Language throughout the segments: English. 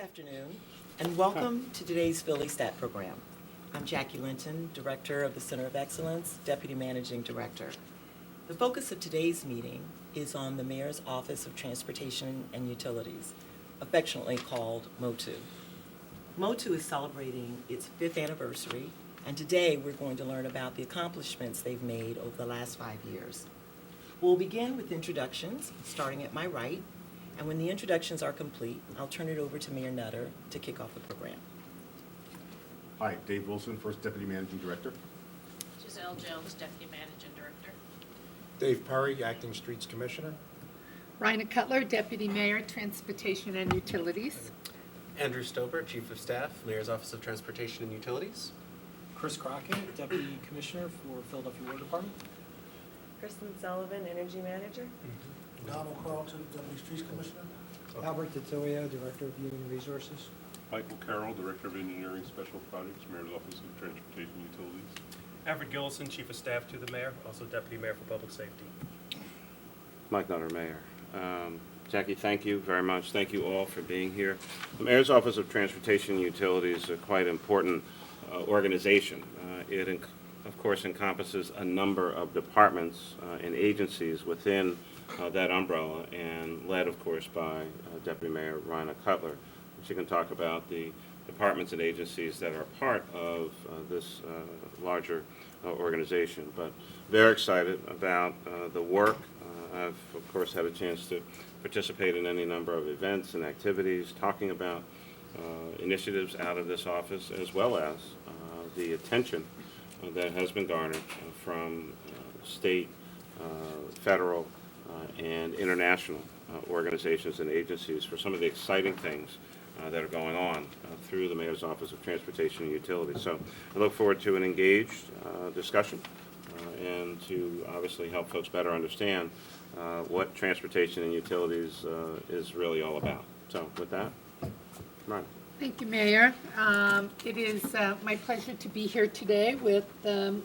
afternoon, and welcome to today's PhillyStat program. I'm Jackie Linton, Director of the Center of Excellence, Deputy Managing Director. The focus of today's meeting is on the Mayor's Office of Transportation and Utilities, affectionately called MOTU. MOTU is celebrating its 5th anniversary, and today we're going to learn about the accomplishments they've made over the last 5 years. We'll begin with introductions, starting at my right, and when the introductions are complete, I'll turn it over to Mayor Nutter to kick off the program. Hi, Dave Wilson, First Deputy Managing Director. Giselle Jones, Deputy Managing Director. Dave Perry, Acting Streets Commissioner. Rhina Cutler, Deputy Mayor, Transportation and Utilities. Andrew Stober, Chief of Staff, Mayor's Office of Transportation and Utilities. Chris Crockett, Deputy Commissioner for Philadelphia Water Department. Kristen Sullivan, Energy Manager. Donald Carlton, Deputy Streets Commissioner. Albert Titilio, Director of Human Resources. Michael Carroll, Director of Engineering Special Projects, Mayor's Office of Transportation and Utilities. Everett Gillison, Chief of Staff to the Mayor, also Deputy Mayor for Public Safety. Mike Nutter, Mayor. Jackie, thank you very much. Thank you all for being here. The Mayor's Office of Transportation and Utilities is a quite important organization. It, of course, encompasses a number of departments and agencies within that umbrella, and led, of course, by Deputy Mayor Rhina Cutler. She can talk about the departments and agencies that are part of this larger organization. But very excited about the work. I've, of course, had a chance to participate in any number of events and activities talking about initiatives out of this office, as well as the attention that has been garnered from state, federal, and international organizations and agencies for some of the exciting things that are going on through the Mayor's Office of Transportation and Utilities. So I look forward to an engaged discussion and to obviously help folks better understand what transportation and utilities is really all about. So with that, Ryan. Thank you, Mayor. It is my pleasure to be here today with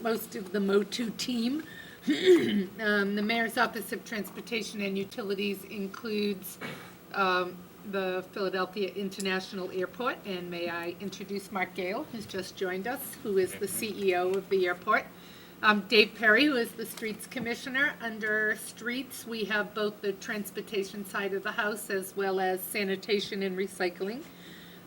most of the MOTU team. The Mayor's Office of Transportation and Utilities includes the Philadelphia International Airport, and may I introduce Mark Gale, who's just joined us, who is the CEO of the airport. Dave Perry, who is the Streets Commissioner. Under Streets, we have both the transportation side of the house as well as sanitation and recycling.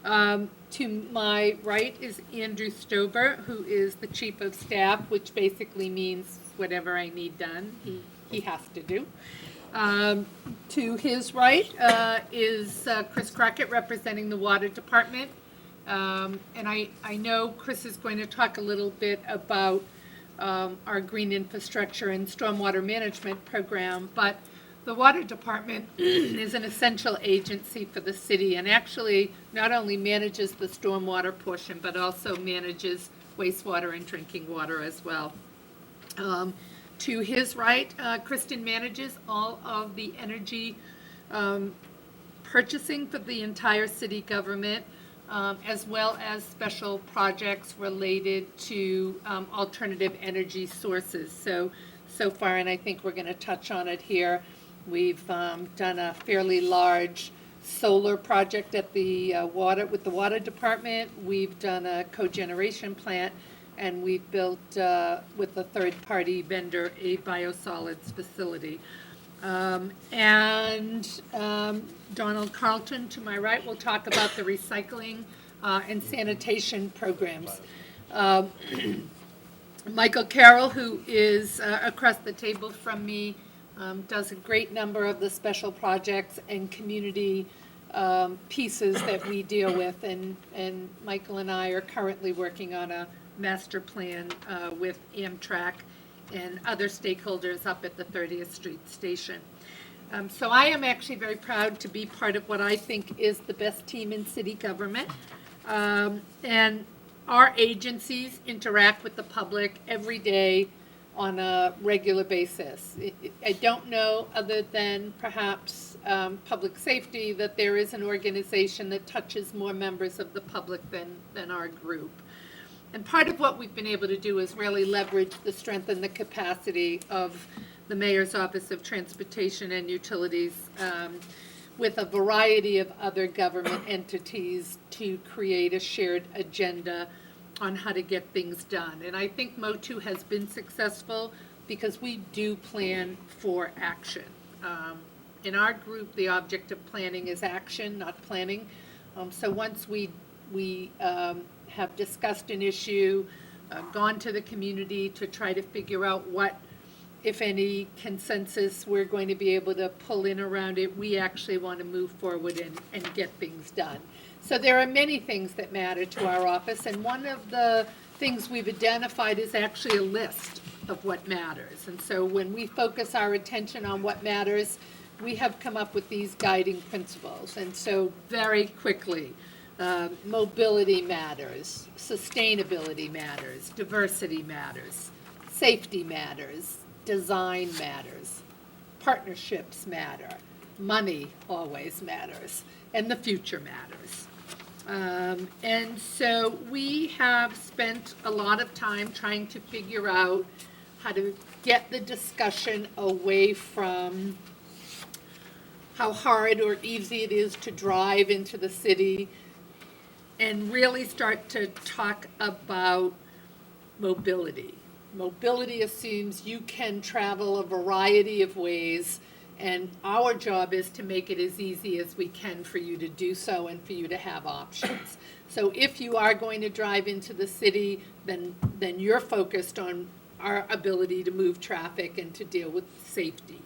To my right is Andrew Stober, who is the Chief of Staff, which basically means whatever I need done, he has to do. To his right is Chris Crockett, representing the Water Department. And I know Chris is going to talk a little bit about our green infrastructure and stormwater management program, but the Water Department is an essential agency for the city, and actually not only manages the stormwater portion, but also manages wastewater and drinking water as well. To his right, Kristen manages all of the energy purchasing for the entire city government, as well as special projects related to alternative energy sources. So far, and I think we're going to touch on it here, we've done a fairly large solar project at the with the Water Department. We've done a cogeneration plant, and we've built with a third-party vendor a biosolids facility. Donald Carlton, to my right, will talk about the recycling and sanitation programs. Michael Carroll, who is across the table from me, does a great number of the special projects and community pieces that we deal with, and Michael and I are currently working on a master plan with Amtrak and other stakeholders up at the 30th Street Station. So I am actually very proud to be part of what I think is the best team in city government. And our agencies interact with the public every day on a regular basis. I don't know, other than perhaps public safety, that there is an organization that touches more members of the public than our group. And part of what we've been able to do is really leverage the strength and the capacity of the Mayor's Office of Transportation and Utilities. with a variety of other government entities to create a shared agenda on how to get things done. And I think MOTU has been successful because we do plan for action. In our group, the object of planning is action, not planning. So once we have discussed an issue, gone to the community to try to figure out what, if any, consensus we're going to be able to pull in around it, we actually want to move forward and get things done. So there are many things that matter to our office, and one of the things we've identified is actually a list of what matters. And so when we focus our attention on what matters, we have come up with these guiding principles. And so very quickly, mobility matters, sustainability matters, diversity matters, safety matters, design matters, partnerships matter, money always matters, and the future matters. And so we have spent a lot of time trying to figure out how to get the discussion away from how hard or easy it is to drive into the city and really start to talk about mobility. Mobility assumes you can travel a variety of ways, and our job is to make it as easy as we can for you to do so and for you to have options. So if you are going to drive into the city, then you're focused on our ability to move traffic and to deal with safety.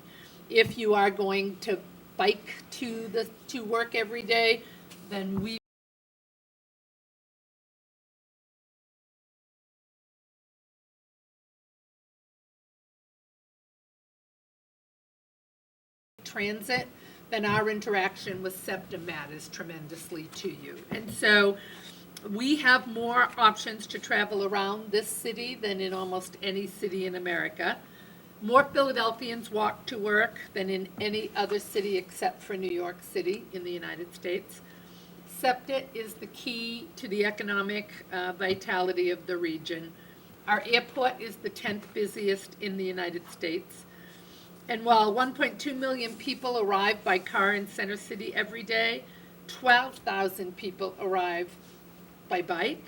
If you are going to bike to work every day, then we transit, then our interaction with SEPTA matters tremendously to you. And so we have more options to travel around this city than in almost any city in America. More Philadelphians walk to work than in any other city except for New York City in the United States. SEPTA is the key to the economic vitality of the region. Our airport is the 10th busiest in the United States. And while 1.2 million people arrive by car in Center City every day, 12,000 people arrive by bike,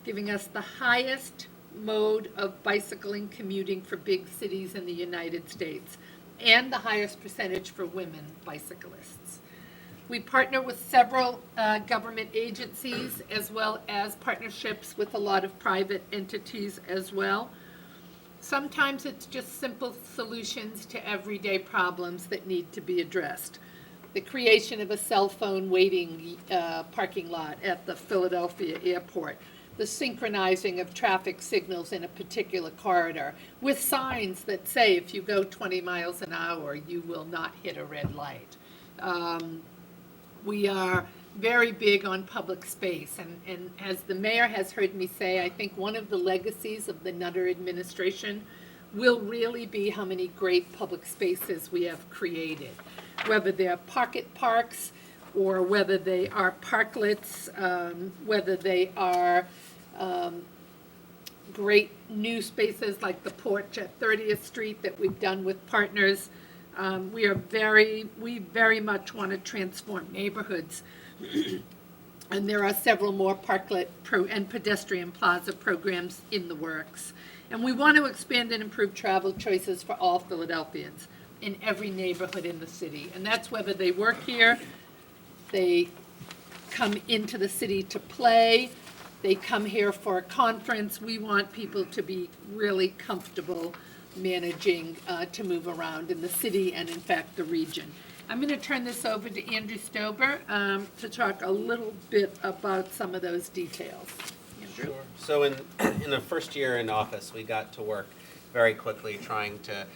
giving us the highest mode of bicycling commuting for big cities in the United States, and the highest percentage for women bicyclists. We partner with several government agencies, as well as partnerships with a lot of private entities as well. Sometimes it's just simple solutions to everyday problems that need to be addressed. The creation of a cell phone waiting parking lot at the Philadelphia airport, the synchronizing of traffic signals in a particular corridor with signs that say if you go 20 miles an hour, you will not hit a red light. We are very big on public space, and as the mayor has heard me say, I think one of the legacies of the Nutter administration will really be how many great public spaces we have created, whether they're pocket parks or whether they are parklets, whether they are great new spaces like the porch at 30th Street that we've done with partners. We very much want to transform neighborhoods. And there are several more parklet and pedestrian plaza programs in the works. And we want to expand and improve travel choices for all Philadelphians in every neighborhood in the city. And that's whether they work here, they come into the city to play, they come here for a conference. We want people to be really comfortable managing to move around in the city and, in fact, the region. I'm going to turn this over to Andrew Stober to talk a little bit about some of those details. Andrew? Sure. So in the first year in office, we got to work very quickly trying to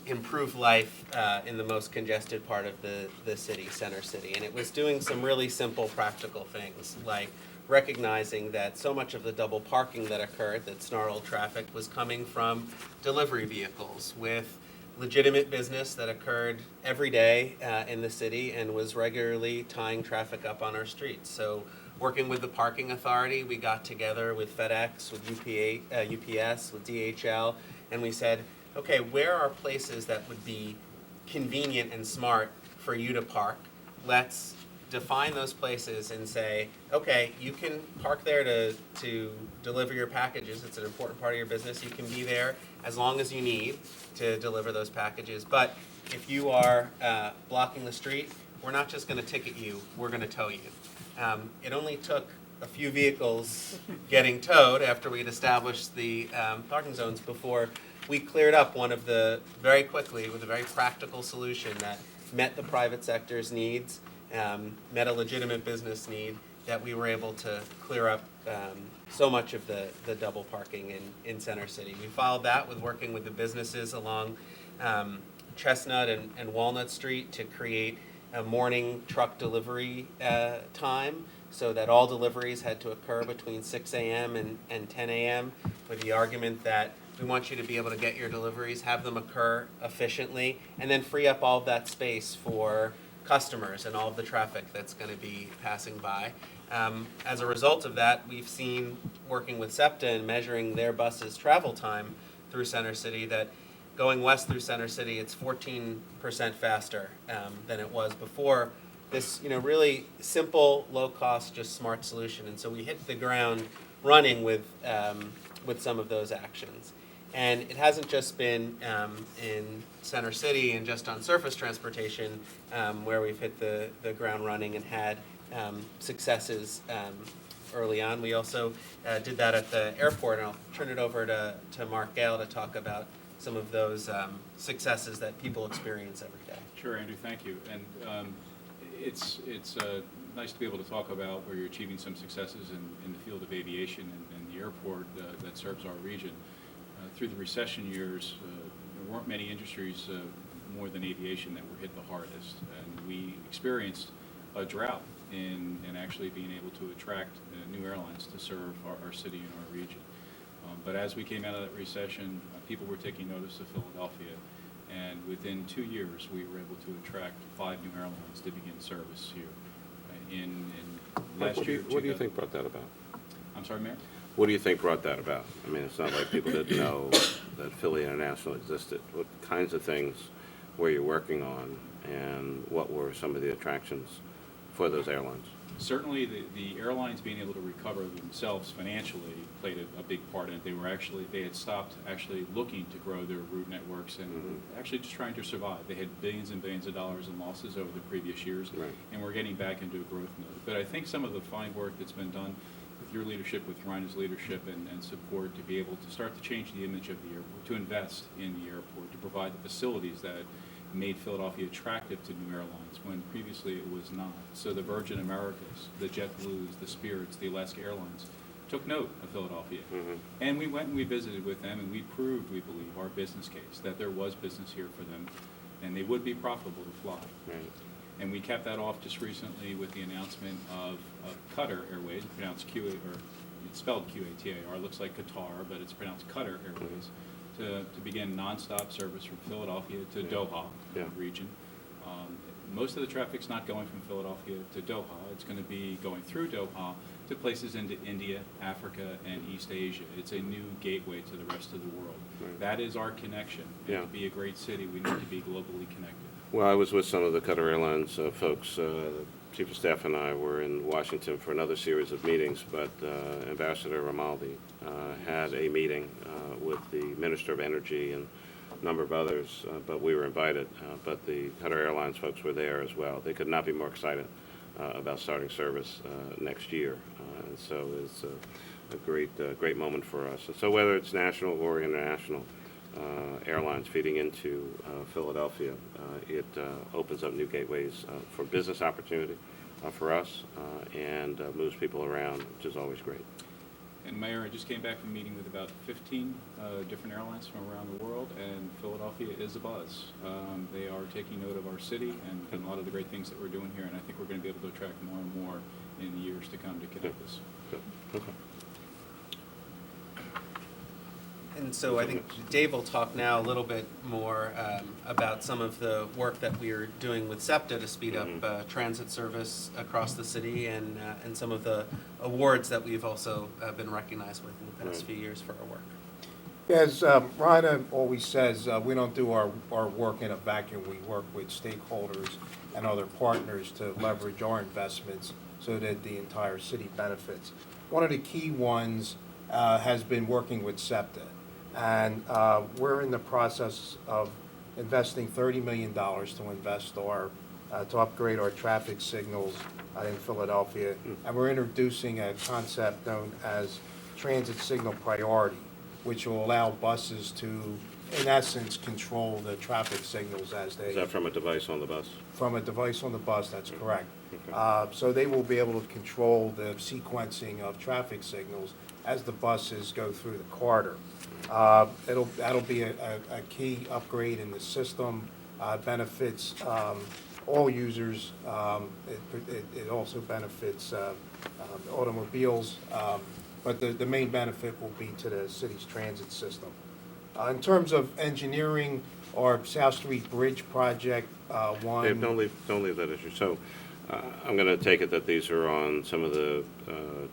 improve life in the most congested part of the city, Center City. And it was doing some really simple, practical things, like recognizing that so much of the double parking that occurred, that snarled traffic, was coming from delivery vehicles with legitimate business that occurred every day in the city and was regularly tying traffic up on our streets. So working with the parking authority, we got together with FedEx, with UPS, with DHL, and we said, okay, where are places that would be convenient and smart for you to park let's define those places and say, okay, you can park there to deliver your packages. It's an important part of your business. You can be there as long as you need to deliver those packages. But if you are blocking the street, we're not just going to ticket you, we're going to tow you. It only took a few vehicles getting towed after we'd established the parking zones before we cleared up one of the, very quickly, with a very practical solution that met the private sector's needs, met a legitimate business need, that we were able to clear up so much of the double parking in Center City. We followed that with working with the businesses along Chestnut and Walnut Street to create a morning truck delivery time so that all deliveries had to occur between 6 a.m. and 10 a.m. with the argument that we want you to be able to get your deliveries, have them occur efficiently, and then free up all of that space for customers and all of the traffic that's going to be passing by. As a result of that, we've seen, working with SEPTA and measuring their buses' travel time through Center City, that going west through Center City, it's 14% faster than it was before. This, really simple, low-cost, just smart solution. And so we hit the ground running with some of those actions. And it hasn't just been in Center City and just on surface transportation where we've hit the ground running and had successes early on. We also did that at the airport, and I'll turn it over to Mark Gale to talk about some of those successes that people experience every day. Sure, Andrew, thank you. And it's nice to be able to talk about where you're achieving some successes in the field of aviation and the airport that serves our region. Through the recession years, there weren't many industries more than aviation that were hit the hardest, and we experienced a drought in actually being able to attract new airlines to serve our city and our region. But as we came out of that recession, people were taking notice of Philadelphia, and within 2 years we were able to attract 5 new airlines to begin service here. In last year, what do you think brought that about? I'm sorry, Mayor? What do you think brought that about? I mean, it's not like people didn't know that Philly International existed. What kinds of things were you working on, and what were some of the attractions for those airlines? Certainly, the airlines being able to recover themselves financially played a big part in it. They had stopped actually looking to grow their route networks and actually just trying to survive. They had billions and billions of dollars in losses over the previous years, and we're getting back into a growth mode. But I think some of the fine work that's been done with your leadership, with Rhina's leadership and support, to be able to start to change the image of the airport, to invest in the airport, to provide the facilities that made Philadelphia attractive to new airlines when previously it was not. So the Virgin Americas, the JetBlues, the Spirits, the Alaska Airlines took note of Philadelphia. And we went and we visited with them, and we proved, we believe, our business case, that there was business here for them and they would be profitable to fly. And we kept that off just recently with the announcement of Qatar Airways, pronounced QA, or it's spelled QATAR, looks like Qatar, but it's pronounced Qatar Airways, to begin nonstop service from Philadelphia to Doha, the region. Most of the traffic's not going from Philadelphia to Doha. It's going to be going through Doha to places into India, Africa, and East Asia. It's a new gateway to the rest of the world. That is our connection. And to be a great city, we need to be globally connected. Well, I was with some of the Qatar Airlines folks. The Chief of Staff and I were in Washington for another series of meetings, but Ambassador Ramaldi had a meeting with the Minister of Energy and a number of others, but we were invited. But the Qatar Airlines folks were there as well. They could not be more excited about starting service next year. And so it's a great moment for us. And so whether it's national or international airlines feeding into Philadelphia, it opens up new gateways for business opportunity for us and moves people around, which is always great. And Mayor, I just came back from a meeting with about 15 different airlines from around the world, and Philadelphia is a buzz. They are taking note of our city and a lot of the great things that we're doing here, and I think we're going to be able to attract more and more in the years to come to connect us. Okay. And so I think Dave will talk now a little bit more about some of the work that we're doing with SEPTA to speed up transit service across the city, and some of the awards that we've also been recognized with in the past few years for our work. As Rhonda always says, we don't do our work in a vacuum. We work with stakeholders and other partners to leverage our investments so that the entire city benefits. One of the key ones has been working with SEPTA. And we're in the process of investing $30 million to upgrade our traffic signals in Philadelphia. And we're introducing a concept known as transit signal priority, which will allow buses to, in essence, control the traffic signals as they... Is that from a device on the bus? From a device on the bus, that's correct. So they will be able to control the sequencing of traffic signals as the buses go through the corridor. That'll be a key upgrade in the system, benefits all users. It also benefits automobiles, but the main benefit will be to the city's transit system. In terms of engineering, our South Street Bridge project, one... Dave, don't leave that issue. So I'm going to take it that these are on some of the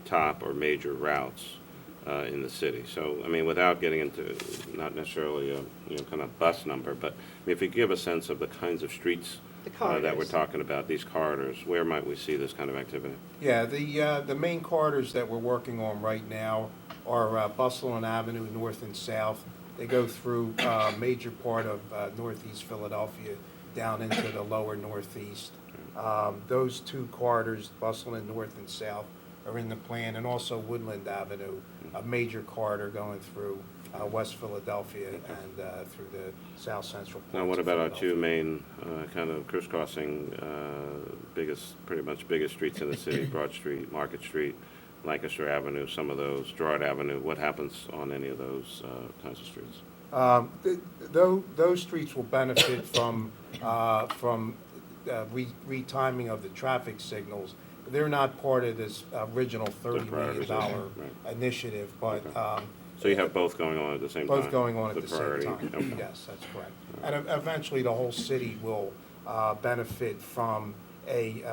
top or major routes in the city. So, I mean, without getting into not necessarily a kind of bus number, but I mean, if you give a sense of the kinds of streets that we're talking about, these corridors, where might we see this kind of activity? Yeah, the main corridors that we're working on right now are Bustleton Avenue, north and south. They go through a major part of northeast Philadelphia down into the lower northeast. Those two corridors, Bustleton north and south, are in the plan, and also Woodland Avenue, a major corridor going through West Philadelphia and through the south central part. Now, what about our two main kind of crisscrossing, pretty much biggest streets in the city, Broad Street, Market Street, Lancaster Avenue, some of those, Gerard Avenue? What happens on any of those kinds of streets? Those streets will benefit from retiming of the traffic signals. They're not part of this original $30 million initiative, but... So you have both going on at the same time? Both going on at the same priority. time. Okay. Yes, that's correct. And eventually, the whole city will benefit from a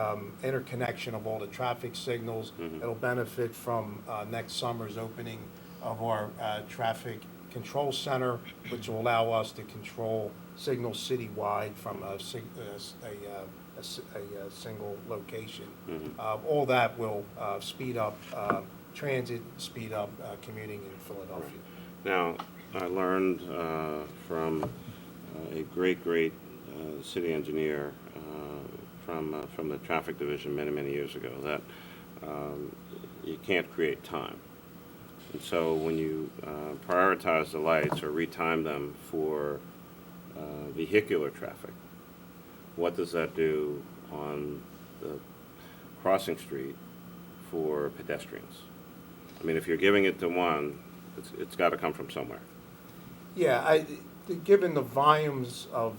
interconnection of all the traffic signals. It'll benefit from next summer's opening of our traffic control center, which will allow us to control signals citywide from a single location. All that will speed up transit, speed up commuting in Philadelphia. Now, I learned from a great city engineer from the traffic division many years ago that you can't create time. And so when you prioritize the lights or retime them for vehicular traffic, what does that do on the crossing street for pedestrians? I mean, if you're giving it to one, it's got to come from somewhere. Yeah, given the volumes of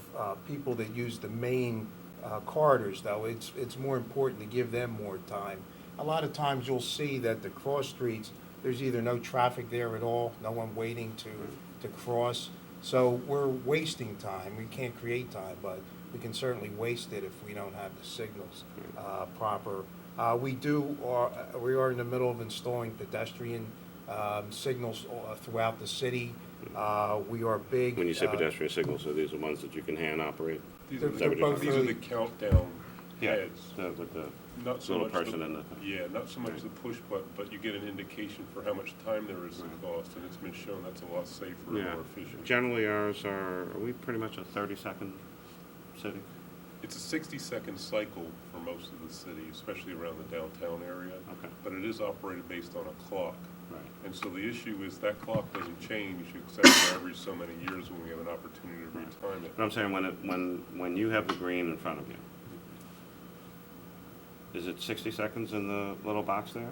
people that use the main corridors, though, it's more important to give them more time. A lot of times you'll see that the cross streets, there's either no traffic there at all, no one waiting to cross. So we're wasting time. We can't create time, but we can certainly waste it if we don't have the signals proper. We are in the middle of installing pedestrian signals throughout the city. We are big. When you say pedestrian signals, are these the ones that you can hand operate? These are the countdown heads. With the not so little much person in the... Yeah, not so much the push button, but you get an indication for how much time there is in cost, and it's been shown that's a lot safer and more efficient. Generally, ours are we pretty much a 30-second city? It's a 60-second cycle for most of the city, especially around the downtown area. Okay. But it is operated based on a clock. Right. And so the issue is that clock doesn't change except for every so many years when we have an opportunity to retime it. But I'm saying when you have the green in front of you, is it 60 seconds in the little box there,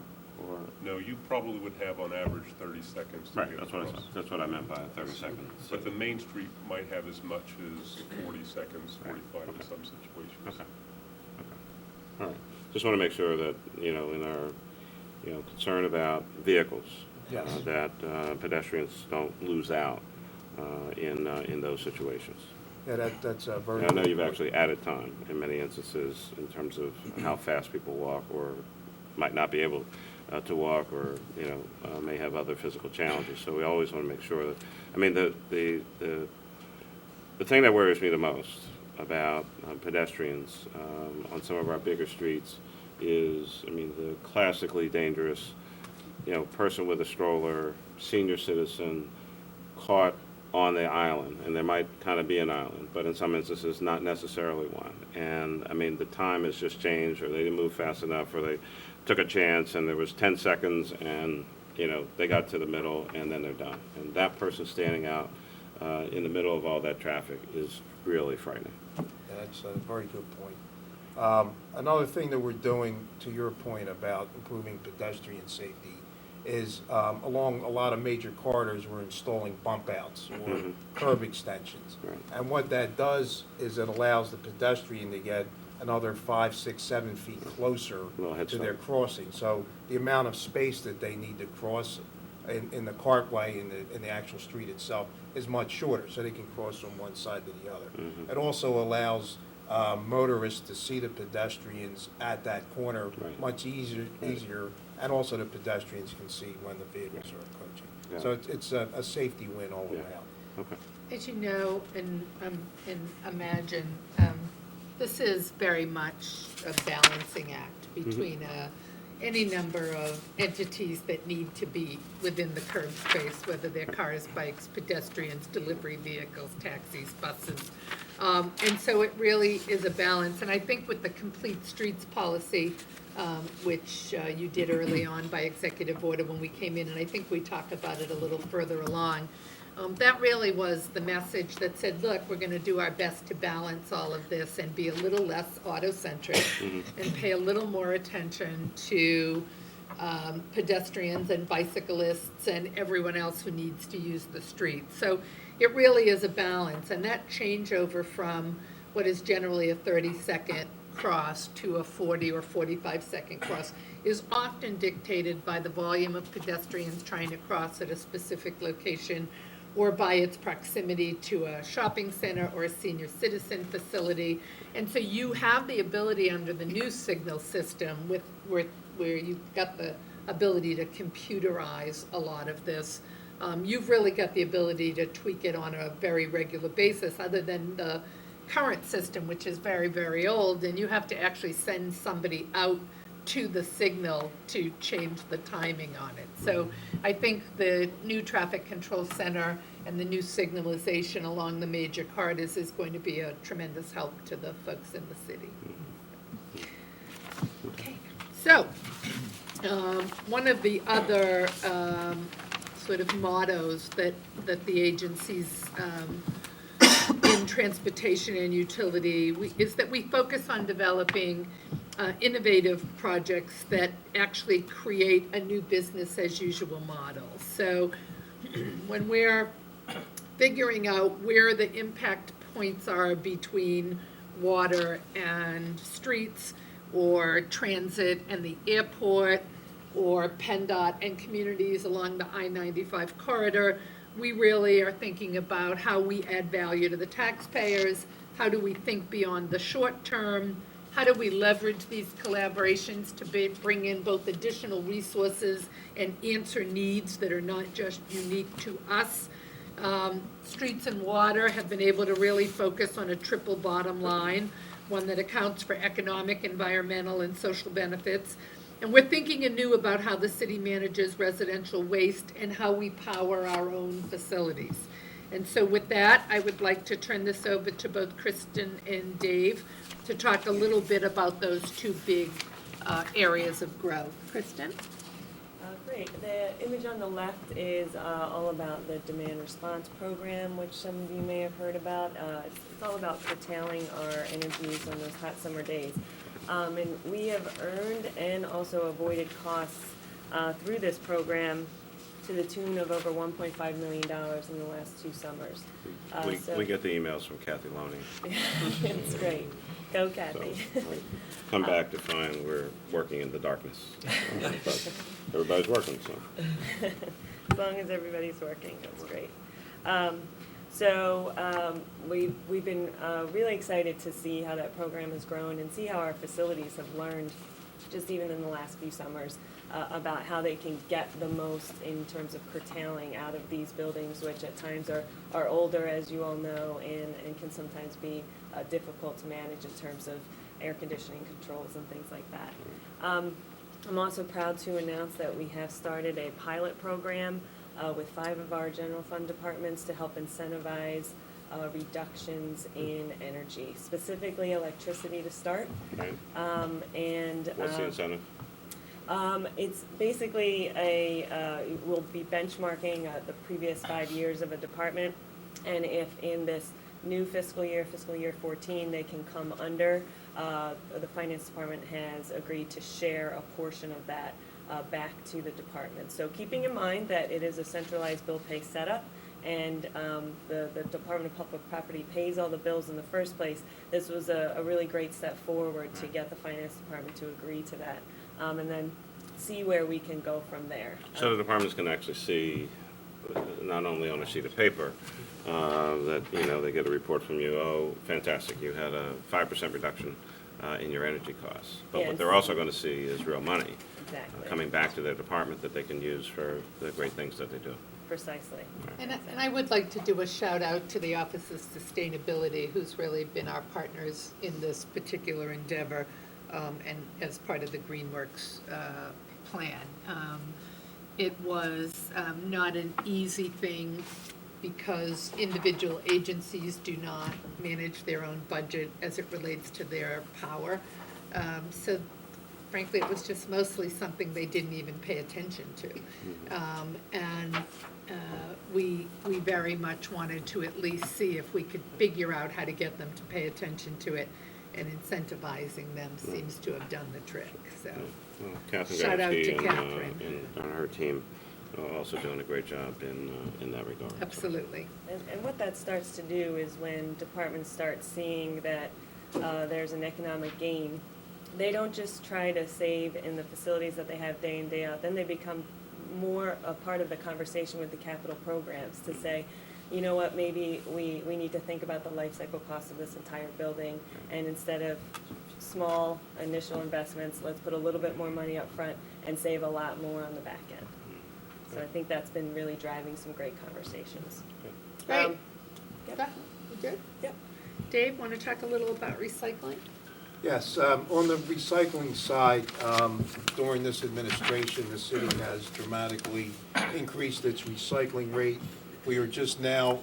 or? No, you probably would have on average 30 seconds to Right, get that's across. that's what I meant by 30 seconds. But the main street might have as much as 40 seconds, 45 in some situations. Okay. All right. Just want to make sure that, in our, concern about vehicles, Yes. that pedestrians don't lose out in those situations. Yeah, that's very... And I know you've actually added time in many instances in terms of how fast people walk or might not be able to walk or, may have other physical challenges. So we always want to make sure that, I mean, the thing that worries me the most about pedestrians on some of our bigger streets is, the classically dangerous, person with a stroller, senior citizen, caught on the island, and there might kind of be an island, but in some instances, not necessarily one. And, the time has just changed, or they didn't move fast enough, or they took a chance, and there was 10 seconds, and, they got to the middle, and then they're done. And that person standing out in the middle of all that traffic is really frightening. That's a very good point. Another thing that we're doing, to your point about improving pedestrian safety, is along a lot of major corridors, we're installing bump outs or curb extensions. Right. And what that does is it allows the pedestrian to get another 5, 6, 7 feet closer Little head to their start. crossing. So the amount of space that they need to cross in the cartway, in the actual street itself, is much shorter, so they can cross from one side to the other. It also allows motorists to see the pedestrians at that corner Right. much easier, and also the pedestrians can see when the vehicles are approaching. Yeah. So it's a safety win all Yeah. around. Okay. As you know and imagine, this is very much a balancing act between any number of entities that need to be within the curb space, whether they're cars, bikes, pedestrians, delivery vehicles, taxis, buses. And so it really is a balance. And I think with the complete streets policy, which you did early on by executive order when we came in, and I think we talked about it a little further along, that really was the message that said, look, we're going to do our best to balance all of this and be a little less auto-centric and pay a little more attention to pedestrians and bicyclists and everyone else who needs to use the street. So it really is a balance, and that changeover from what is generally a 30-second cross to a 40 or 45-second cross is often dictated by the volume of pedestrians trying to cross at a specific location, or by its proximity to a shopping center or a senior citizen facility. And so you have the ability under the new signal system where you've got the ability to computerize a lot of this. You've really got the ability to tweak it on a very regular basis, other than the current system, which is very, very old, and you have to actually send somebody out to the signal to change the timing on it. So I think the new traffic control center and the new signalization along the major corridors is going to be a tremendous help to the folks in the city. Okay, so one of the other sort of mottos that the agencies in transportation and utility is that we focus on developing innovative projects that actually create a new business as usual model. So when we're figuring out where the impact points are between water and streets, or transit and the airport, or PennDOT and communities along the I-95 corridor, we really are thinking about how we add value to the taxpayers, how do we think beyond the short term, how do we leverage these collaborations to bring in both additional resources and answer needs that are not just unique to us. Streets and water have been able to really focus on a triple bottom line, one that accounts for economic, environmental, and social benefits. And we're thinking anew about how the city manages residential waste and how we power our own facilities. And so with that, I would like to turn this over to both Kristen and Dave to talk a little bit about those two big areas of growth. Kristen? Great. The image on the left is all about the demand response program, which some of you may have heard about. It's all about curtailing our energy use on those hot summer days. And we have earned and also avoided costs through this program to the tune of over $1.5 million in the last 2 summers. We get the emails from Kathy Loney. It's great. Go, Kathy. So we come back to find we're working in the darkness. But everybody's working, so. As long as everybody's working, that's great. We've been really excited to see how that program has grown and see how our facilities have learned just even in the last few summers, about how they can get the most in terms of curtailing out of these buildings, which at times are older, as you all know, and can sometimes be difficult to manage in terms of air conditioning controls and things like that. I'm also proud to announce that we have started a pilot program with 5 of our general fund departments to help incentivize reductions in energy, specifically electricity to start. Right. And What's the incentive? it's basically we'll be benchmarking the previous 5 years of a department, and if in this new fiscal year 14, they can come under, the finance department has agreed to share a portion of that back to the department. So keeping in mind that it is a centralized bill pay setup, and the Department of Public Property pays all the bills in the first place, this was a really great step forward to get the finance department to agree to that, and then see where we can go from there. So the departments can actually see, not only on a sheet of paper, that, you know, they get a report from you, oh, fantastic, you had a 5% reduction in your energy costs. But what they're also going to see is real money coming back to their department that they can use for the great things that they do. Precisely. And I would like to do a shout out to the Office of Sustainability, who's really been our partners in this particular endeavor, and as part of the Greenworks plan. It was not an easy thing because individual agencies do not manage their own budget as it relates to their power. So frankly, it was just mostly something they didn't even pay attention to. And we very much wanted to at least see if we could figure out how to get them to pay attention to it, and incentivizing them seems to have done the trick, so. Well, Catherine Shout out to Gajewski Catherine. and her team also doing a great job in that regard. Absolutely. And what that starts to do is when departments start seeing that there's an economic gain, they don't just try to save in the facilities that they have day in, day out. Then they become more a part of the conversation with the capital programs to say, you know what, maybe we need to think about the life cycle cost of this entire building, and instead of small initial investments, let's put a little bit more money up front and save a lot more on the back end. So I think that's been really driving some great conversations. Great. Yep. Okay, you good? Yep. Dave, want to talk a little about recycling? Yes, on the recycling side, during this administration, the city has dramatically increased its recycling rate. We are just now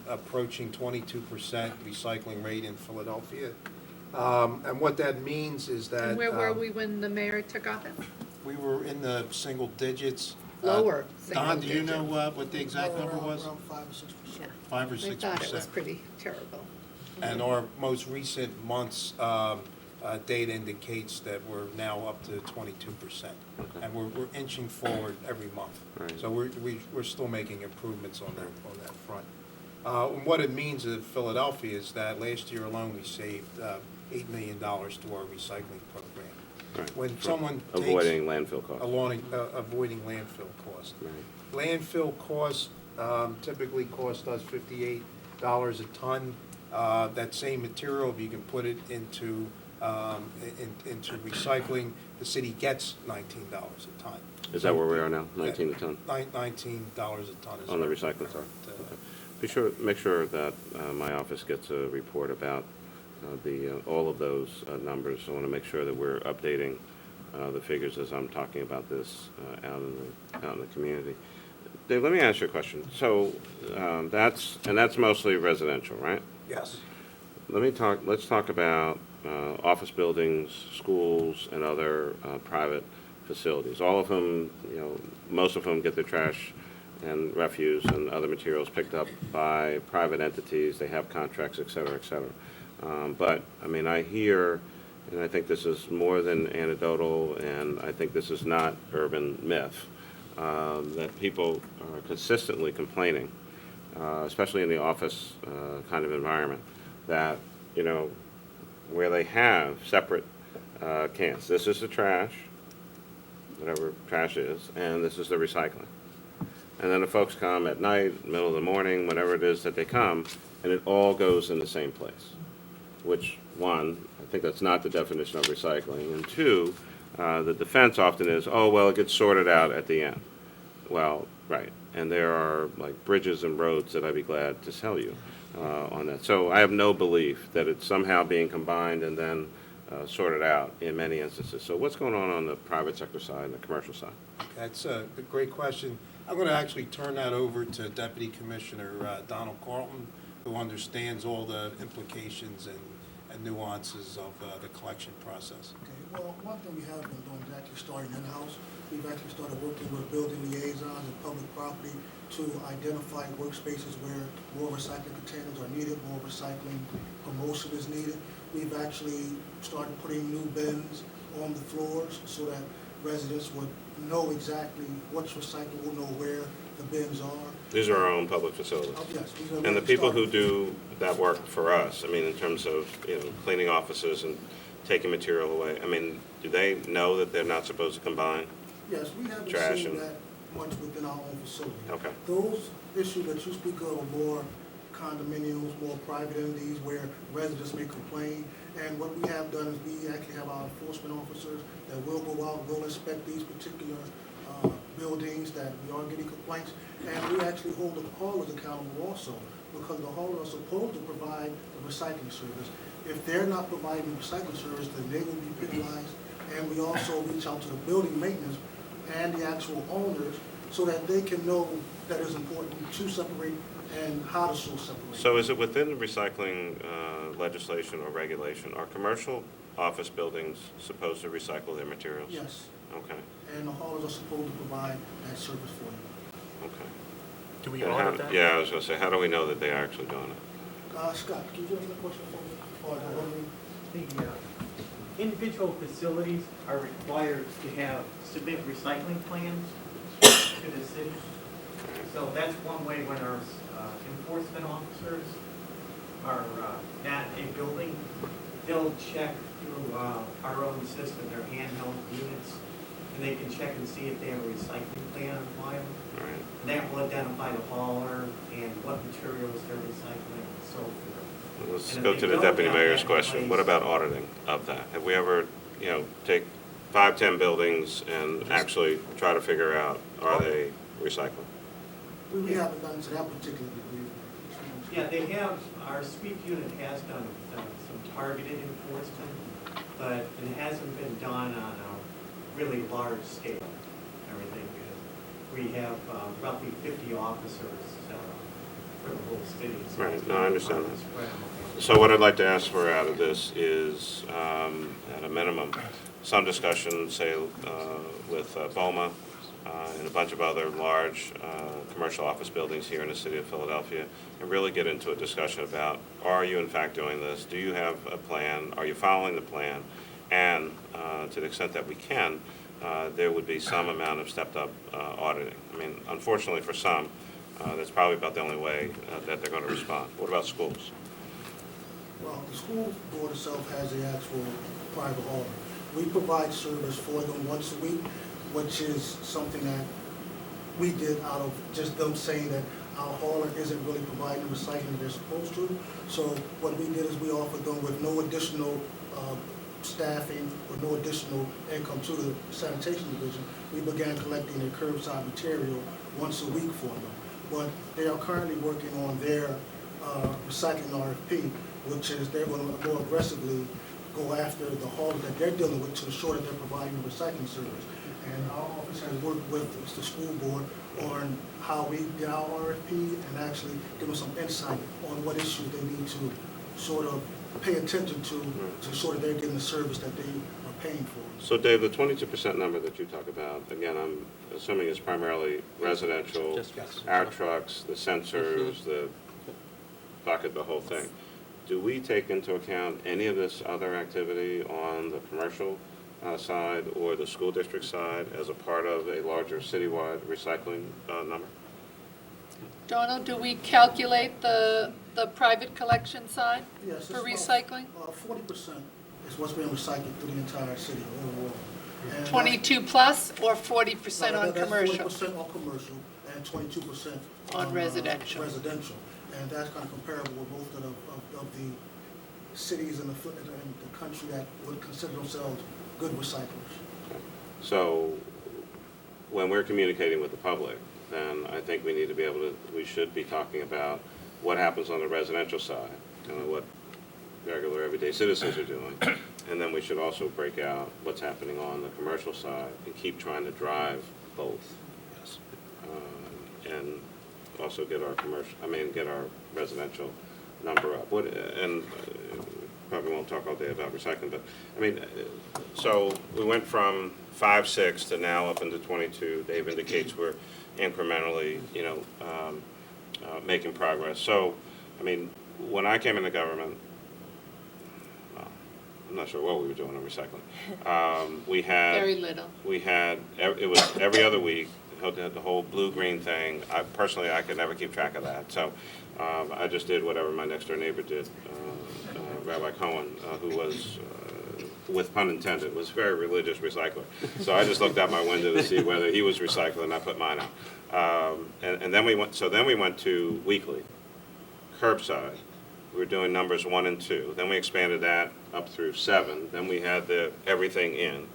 approaching 22% recycling rate in Philadelphia. And what that means is that... And where were we when the mayor took office? We were in the single digits. Lower single Don, do you digit. know what the exact number was? Around 5 or 6%. 5 or 6%. I thought it was pretty terrible. And our most recent month's data indicates that we're now up to 22%. And we're inching forward every month. Right. So we're still making improvements on that front. And what it means in Philadelphia is that last year alone, we saved $8 million to our recycling program. Right. When someone avoiding landfill costs. Avoiding landfill costs. Right. Landfill costs typically cost us $58 a ton. That same material, if you can put it into recycling, the city gets $19 a ton. Is that where we are now, 19 a ton? $19 a ton is On the our recycling side? current, Make sure that my office gets a report about all of those numbers. I want to make sure that we're updating the figures as I'm talking about this out in the community. Dave, let me ask you a question. So that's mostly residential, right? Yes. Let's talk about office buildings, schools, and other private facilities. All of them, most of them get their trash and refuse and other materials picked up by private entities. They have contracts, et cetera, et cetera. But, I mean, I hear, and I think this is more than anecdotal, and I think this is not urban myth, that people are consistently complaining, especially in the office kind of environment, that, where they have separate cans. This is the trash, whatever trash is, and this is the recycling. And then the folks come at night, middle of the morning, whenever it is that they come, and it all goes in the same place. Which, one, I think that's not the definition of recycling, and two, The defense often is, oh, well, it gets sorted out at the end. Well, right, and there are like bridges and roads that I'd be glad to sell you on that. So I have no belief that it's somehow being combined and then sorted out in many instances. So what's going on the private sector side and the commercial side? That's a great question. I'm going to actually turn that over to Deputy Commissioner Donald Carlton, who understands all the implications and nuances of the collection process. Okay, well, one thing we have been doing is actually starting in-house. We've actually started working with building liaisons and public property to identify workspaces where more recycling containers are needed, more recycling promotion is needed. We've actually started putting new bins on the floors so that residents would know exactly what's recyclable, know where the bins are. These are our own public facilities. Yes. And the people who do that work for us, I mean, in terms of, cleaning offices and taking material away, I mean, do they know that they're not supposed to combine? Yes, we haven't Trash seen and- that much within our own facility. Okay. Those issues that you speak of are more condominiums, more private entities where residents may complain. And what we have done is we actually have our enforcement officers that will go out, will inspect these particular buildings that we are getting complaints. And we actually hold the haulers accountable also, because the haulers are supposed to provide the recycling service. If they're not providing the recycling service, then they will be penalized. And we also reach out to the building maintenance and the actual owners so that they can know that it's important to separate and how to so separate. So is it within the recycling legislation or regulation, are commercial office buildings supposed to recycle their materials? Yes, Okay, and the haulers are supposed to provide that service for you. okay. Do we And how- audit that? Yeah, I was gonna say, how do we know that they're actually doing it? Scott, can you answer the question for me? Or the ordering? The individual facilities are required to have, submit recycling plans to the city. So that's one way when our enforcement officers are at a building, they'll check through our own system, their handheld units, and they can check and see if they have a recycling plan on file. All right. And that will identify the hauler and what materials they're recycling and so forth. Let's And if go they to the don't deputy have mayor's that in question. What place- about auditing of that? Have we ever, take 5, 10 buildings and actually try to figure out, are they recycling? We haven't done to that particular degree. Yeah, they have, our sweep unit has done some targeted enforcement, but it hasn't been done on a really large scale, everything, because we have roughly 50 officers for the whole city. So Right, it's no, I understand been that. spread out. So what I'd like to ask for out of this is, at a minimum, some discussion, say, with BOMA and a bunch of other large commercial office buildings here in the city of Philadelphia, and really get into a discussion about, are you in fact doing this? Do you have a plan? Are you following the plan? And to the extent that we can, there would be some amount of stepped-up auditing. I mean, unfortunately for some, that's probably about the only way that they're going to respond. What about schools? Well, the school board itself has the actual private hauler. We provide service for them once a week, which is something that we did out of just them saying that our hauler isn't really providing the recycling they're supposed to. So what we did is we offered them with no additional staffing or no additional income to the sanitation division. We began collecting their curbside material once a week for them. But they are currently working on their recycling RFP, which is they're going to more aggressively go after the haulers that they're dealing with to ensure that they're providing the recycling service. And our office has worked with the school board on how we did our RFP and actually give them some insight on what issues they need to sort of pay attention to ensure that they're getting the service that they are paying for. So Dave, the 22% number that you talk about, again, I'm assuming it's primarily residential, Just our trucks, the sensors, the bucket, the whole thing. Do we take into account any of this other activity on the commercial side or the school district side as a part of a larger citywide recycling number? Donald, do we calculate the private collection side Yes, for it's recycling? 40% is what's being recycled through the entire city overall. And 22 plus or 40% on that's commercial? 40% on commercial and 22% On residential. Residential, and that's kind of comparable with most of the cities in the country that would consider themselves good recyclers. So when we're communicating with the public, then I think we need to be able to, we should be talking about what happens on the residential side, kind of what regular everyday citizens are doing. And then we should also break out what's happening on the commercial side and keep trying to drive both. Yes. And also get our get our residential number up. Probably won't talk all day about recycling, but, so we went from 5, 6 to now up into 22. Dave indicates we're incrementally, making progress. So, when I came into government, I'm not sure what we were doing on recycling. We had Very little. We had it was every other week. The whole blue-green thing. I could never keep track of that. So I just did whatever my next-door neighbor did, Rabbi Cohen, who was, with pun intended, was a very religious recycler. So I just looked out my window to see whether he was recycling. I put mine out, and then we went. So then we went to weekly, curbside. We were doing numbers 1 and 2. Then we expanded that up through 7. Then we had the everything in.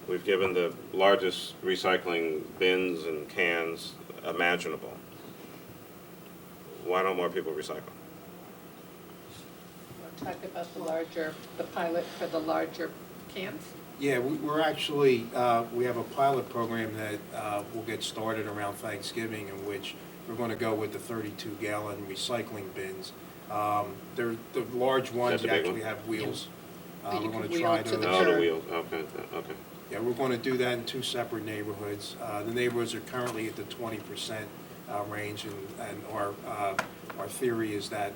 We've given the largest recycling bins and cans imaginable. Why don't more people recycle? We'll talk about the pilot for the larger cans. Yeah, we're actually, we have a pilot program that will get started around Thanksgiving, in which we're going to go with the 32-gallon recycling bins. They're the large ones, the you big actually one? have wheels. That you We're going can to try wheel to the Oh, the curb. wheels. Okay, okay. Yeah, we're going to do that in 2 separate neighborhoods. The neighborhoods are currently at the 20% range, and our theory is that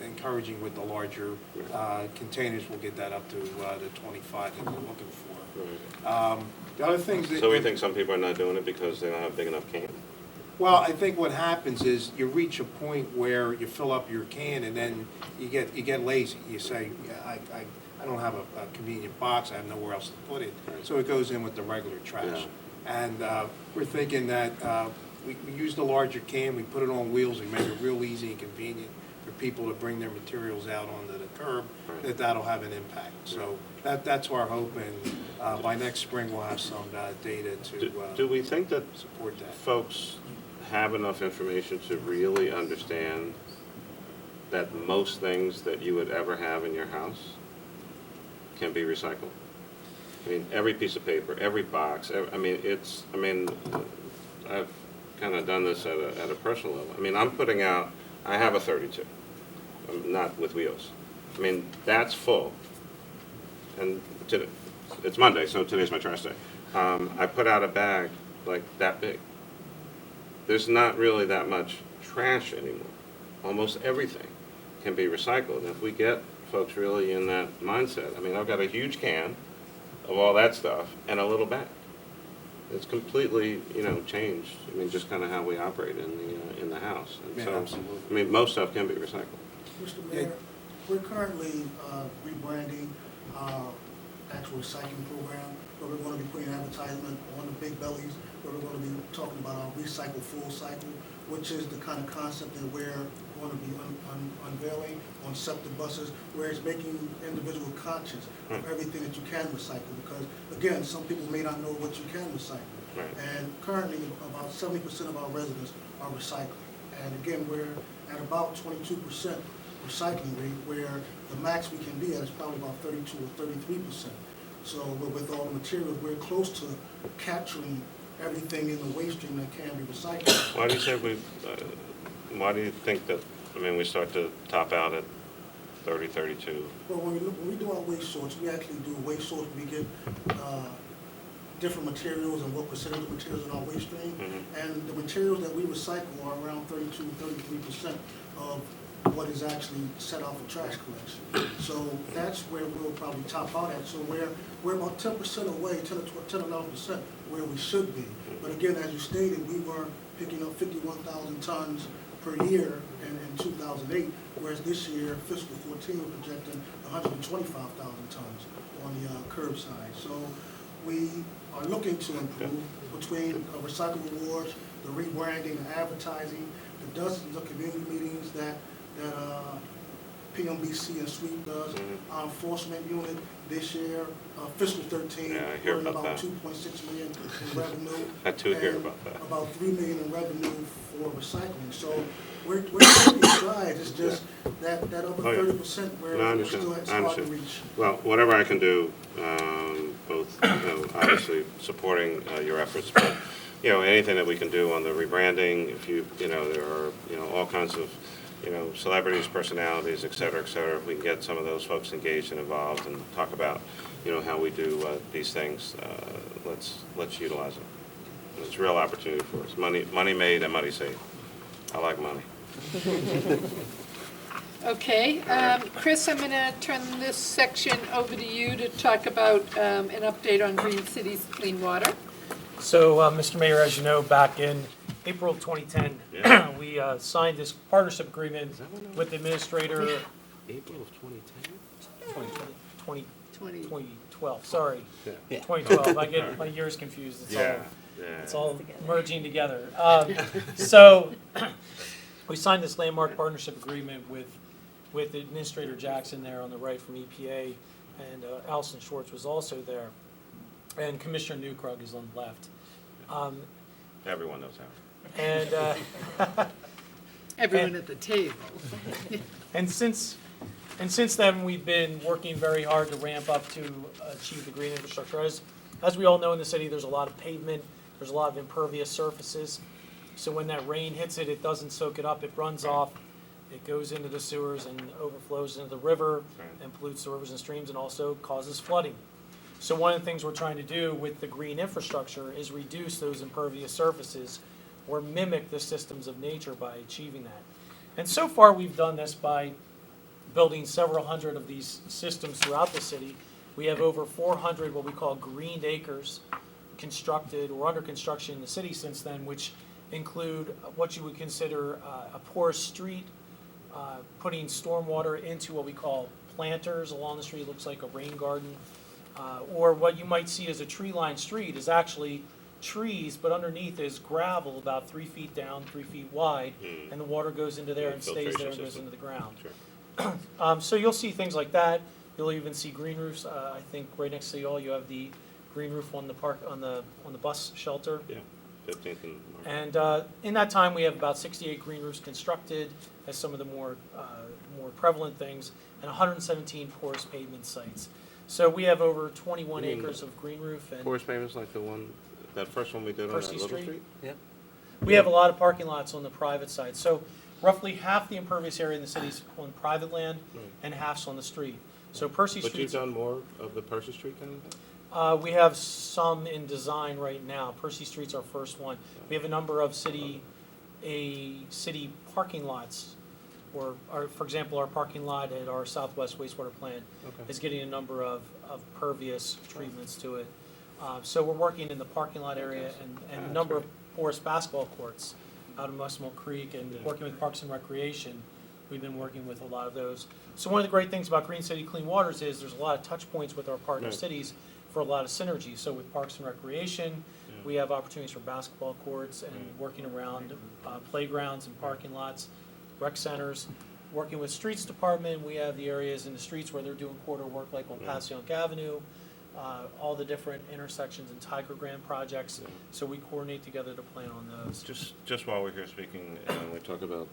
encouraging with the larger containers, we'll get that up to the 25 that we're looking for. Right. The other things that... So we think some people are not doing it because they don't have big enough cans? Well, I think what happens is you reach a point where you fill up your can and then you get lazy. You say, yeah, I don't have a convenient box, I have nowhere else to put it. Right. So it goes in with the regular trash. Yeah. And we're thinking that we use the larger can, we put it on wheels, we make it real easy and convenient for people to bring their materials out onto the curb, Right. that'll have an impact. So that's our hope, and by next spring we'll have some data to Do we think that support that. folks have enough information to really understand that most things that you would ever have in your house can be recycled? Every piece of paper, every box, I've kind of done this at a personal level. I'm putting out, I have a 32, not with wheels. That's full. And it's Monday, so today's my trash day. I put out a bag like that big. There's not really that much trash anymore. Almost everything can be recycled. And if we get folks really in that mindset, I've got a huge can of all that stuff and a little bag. It's completely, changed. Just kind of how we operate in the house. And Yeah, so, absolutely. most stuff can be recycled. Mr. Mayor, we're currently rebranding our actual recycling program, where we're going to be putting advertisement on the big bellies, where we're going to be talking about our recycle full cycle, which is the kind of concept that we're going to be unveiling on SEPTA buses, where it's making individual conscious of everything that you can recycle. Because, again, some people may not know what you can recycle. Right. And currently, about 70% of our residents are recycling. And again, we're at about 22% recycling rate, where the max we can be at is probably about 32 or 33%. So with all the materials, we're close to capturing everything in the waste stream that can be recycled. Why do you say why do you think that, we start to top out at 30, 32? Well, when we do our waste sorts, we actually do waste sorts. We get different materials and what percentage of materials in our waste stream. Mm-hmm. And the materials that we recycle are around 32, 33% of what is actually set out for trash collection. So that's where we'll probably top out at. So we're about 10% away, 10 to 11% where we should be. But again, as you stated, we were picking up 51,000 tons per year in 2008, whereas this year, fiscal 14, we're projecting 125,000 tons on the curbside. So we are looking to improve between recycle rewards, the rebranding, the advertising, the dozens of community meetings that PMBC and sweep does. Our enforcement unit this year, fiscal 13, Yeah, I hear we're in about about that. 2.6 million in revenue. I do hear and about that. About 3 million in revenue for recycling. So we're taking strides. It's just that other Oh, yeah. 30% where No, I we're understand. still, it's I hard to understand. reach. Well, whatever I can do, both, obviously supporting your efforts, but, anything that we can do on the rebranding, if there are, all kinds of, celebrities, personalities, et cetera, if we can get some of those folks engaged and involved and talk about, how we do these things, let's utilize it. It's a real opportunity for us. Money made and money saved. I like money. Okay, Chris, I'm going to turn this section over to you to talk about an update on Green Cities Clean Water. So, Mr. Mayor, as you know, back in April of 2010, Yeah. we signed this partnership agreement with the administrator. April of 2010? 2012, sorry. Yeah. 2012, I get my years confused. Yeah. It's all merging together. So, we signed this landmark partnership agreement with Administrator Jackson there on the right from EPA, and Allison Schwartz was also there, and Commissioner Newkrug is on the left. Everyone knows how. And Everyone at the table. and since then, we've been working very hard to ramp up to achieve the green infrastructure. As we all know in the city, there's a lot of pavement, there's a lot of impervious surfaces. So when that rain hits it, it doesn't soak it up, it runs off, it goes into the sewers and overflows into the river and pollutes the rivers and streams and also causes flooding. So one of the things we're trying to do with the green infrastructure is reduce those impervious surfaces or mimic the systems of nature by achieving that. And so far, we've done this by building several hundred of these systems throughout the city. We have over 400 what we call greened acres constructed or under construction in the city since then, which include what you would consider a porous street, putting stormwater into what we call planters along the street, looks like a rain garden, or what you might see as a tree-lined street is actually trees, but underneath is gravel about 3 feet down, 3 feet wide, and the water goes into there and stays there and goes into the ground. So you'll see things like that. You'll even see green roofs. I think right next to you all, you have the green roof on the park on the bus shelter. Yeah, 15th and March. And in that time, we have about 68 green roofs constructed as some of the more prevalent things, and 117 porous pavement sites. So we have over 21 acres of green roof. And Porous payments like the one, that first one we did on that Percy little Street? street? Yep. we have a lot of parking lots on the private side. So roughly half the impervious area in the city is on private land and half's on the street. So Percy But you've Street's, done more of the Percy Street kind of thing? we have some in design right now. Percy Street's our first one. We have a number of city parking lots, or for example, our parking lot at our Southwest wastewater plant is getting a number of pervious treatments to it. So we're working in the parking lot area and a number of porous basketball courts out in Westmore Creek, and working with Parks and Recreation. We've been working with a lot of those. So one of the great things about Green City Clean Waters is there's a lot of touch points with our partner cities for a lot of synergy. So with Parks and Recreation, we have opportunities for basketball courts and working around playgrounds and parking lots, rec centers. Working with Streets Department, we have the areas in the streets where they're doing corridor work, like on Passyunk Avenue, all the different intersections and Tiger Grant projects. So we coordinate together to plan on those. Just while we're here speaking, and we talk about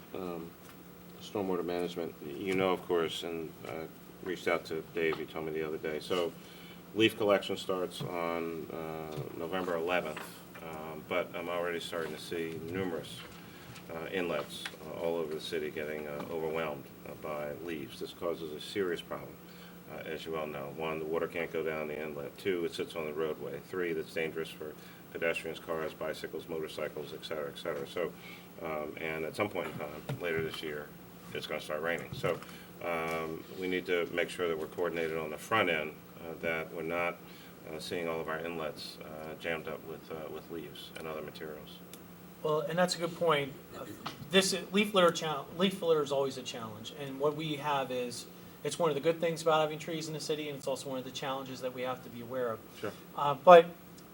stormwater management, you know, of course, and reached out to Dave, he told me the other day. So leaf collection starts on November 11th, but I'm already starting to see numerous inlets all over the city getting overwhelmed by leaves. This causes a serious problem, as you well know. One, the water can't go down the inlet. Two, it sits on the roadway. Three, that's dangerous for pedestrians, cars, bicycles, motorcycles, et cetera, et cetera. So, and at some point in time, later this year, it's going to start raining. So we need to make sure that we're coordinated on the front end, that we're not seeing all of our inlets jammed up with leaves and other materials. Well, and that's a good point. This leaf litter is always a challenge, and what we have is, it's one of the good things about having trees in the city, and it's also one of the challenges that we have to be aware of. Sure. But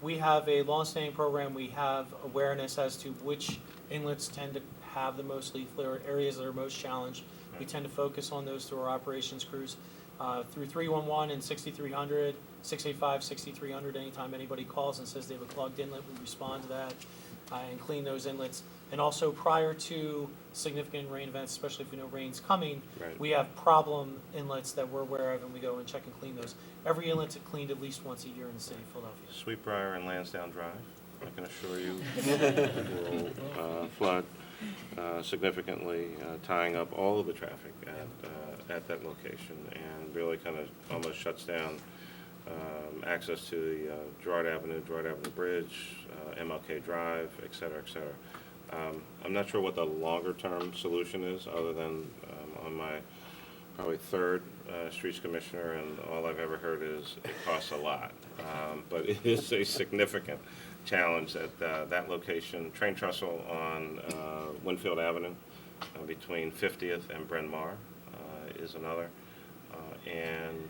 we have a long-standing program. We have awareness as to which inlets tend to have the most leaf litter, areas that are most challenged. We tend to focus on those through our operations crews. Through 311 and 6300, 685, 6300, anytime anybody calls and says they have a clogged inlet, we respond to that and clean those inlets. And also prior to significant rain events, especially if we know rain's coming, Right. we have problem inlets that we're aware of and we go and check and clean those. Every inlet's cleaned at least once a year in the city of Philadelphia. Sweetbriar and Lansdowne Drive, I can assure you, will flood significantly, tying up all of the traffic at that location, and really kind of almost shuts down access to the Girard Avenue Bridge, MLK Drive, et cetera, et cetera. I'm not sure what the longer-term solution is, other than on my probably third streets commissioner, and all I've ever heard is it costs a lot. But it is a significant challenge at that location. Train trestle on Winfield Avenue between 50th and Bryn Mawr is another. And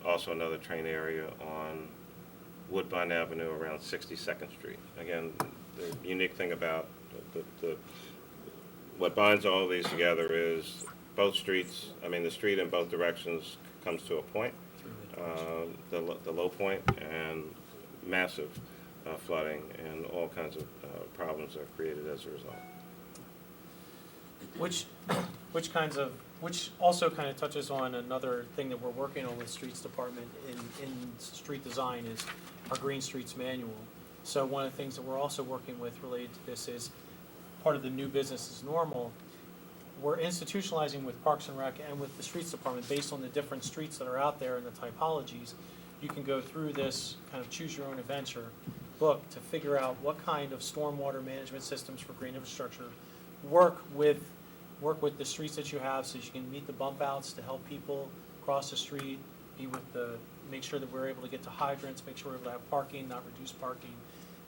also another train area on Woodbine Avenue around 62nd Street. Again, the unique thing about what binds all of these together is both streets, the street in both directions comes to a point, the low point, and massive flooding and all kinds of problems are created as a result. Which also kind of touches on another thing that we're working on with Streets Department in street design is our Green Streets Manual. So one of the things that we're also working with related to this is part of the new business is normal. We're institutionalizing with Parks and Rec and with the Streets Department based on the different streets that are out there and the typologies. You can go through this kind of choose your own adventure book to figure out what kind of stormwater management systems for green infrastructure work with the streets that you have, so you can meet the bump outs to help people cross the street, make sure that we're able to get to hydrants, make sure we're able to have parking, not reduce parking,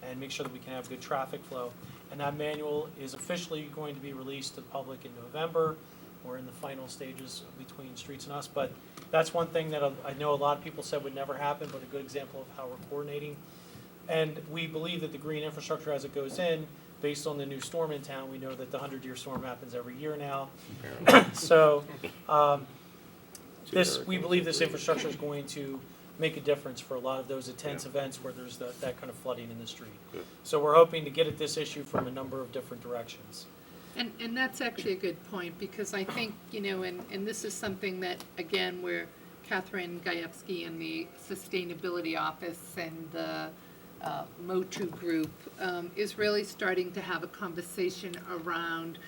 and make sure that we can have good traffic flow. And that manual is officially going to be released to the public in November. We're in the final stages between Streets and us, but that's one thing that I know a lot of people said would never happen, but a good example of how we're coordinating. And we believe that the green infrastructure as it goes in, based on the new storm in town, we know that the 100-year storm happens every year now. So we believe this infrastructure is going to make a difference for a lot of those intense events where there's that kind of flooding in the street. Good. So we're hoping to get at this issue from a number of different directions. And that's actually a good point, because I think, and this is something that, again, where Catherine Gajewski and the Sustainability Office and the MOTU group is really starting to have a conversation around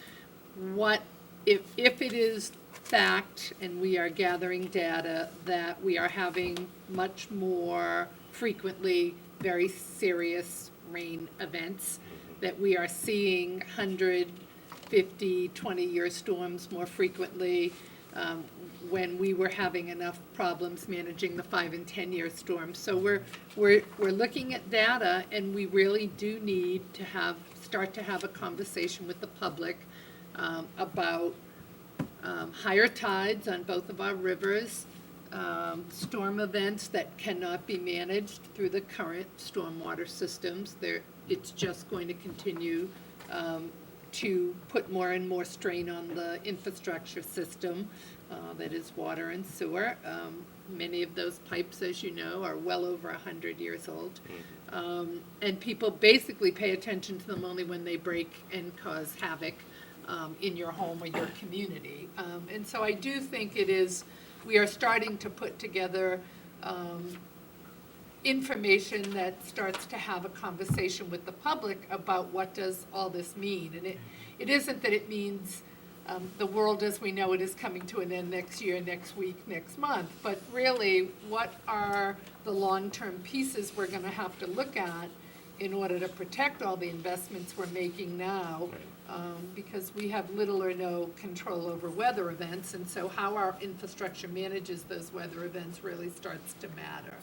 what, if it is fact, and we are gathering data, that we are having much more frequently very serious rain events, that we are seeing 150, 20-year storms more frequently, when we were having enough problems managing the 5 and 10-year storms. So we're looking at data, and we really do need to start to have a conversation with the public about higher tides on both of our rivers, storm events that cannot be managed through the current stormwater systems. It's just going to continue to put more and more strain on the infrastructure system that is water and sewer. Many of those pipes, as you know, are well over 100 years old. And people basically pay attention to them only when they break and cause havoc in your home or your community. And so I do think we are starting to put together information that starts to have a conversation with the public about what does all this mean. And it isn't that it means the world as we know it is coming to an end next year, next week, next month, but really what are the long-term pieces we're going to have to look at in order to protect all the investments we're making now, because we have little or no control over weather events, and so how our infrastructure manages those weather events really starts to matter.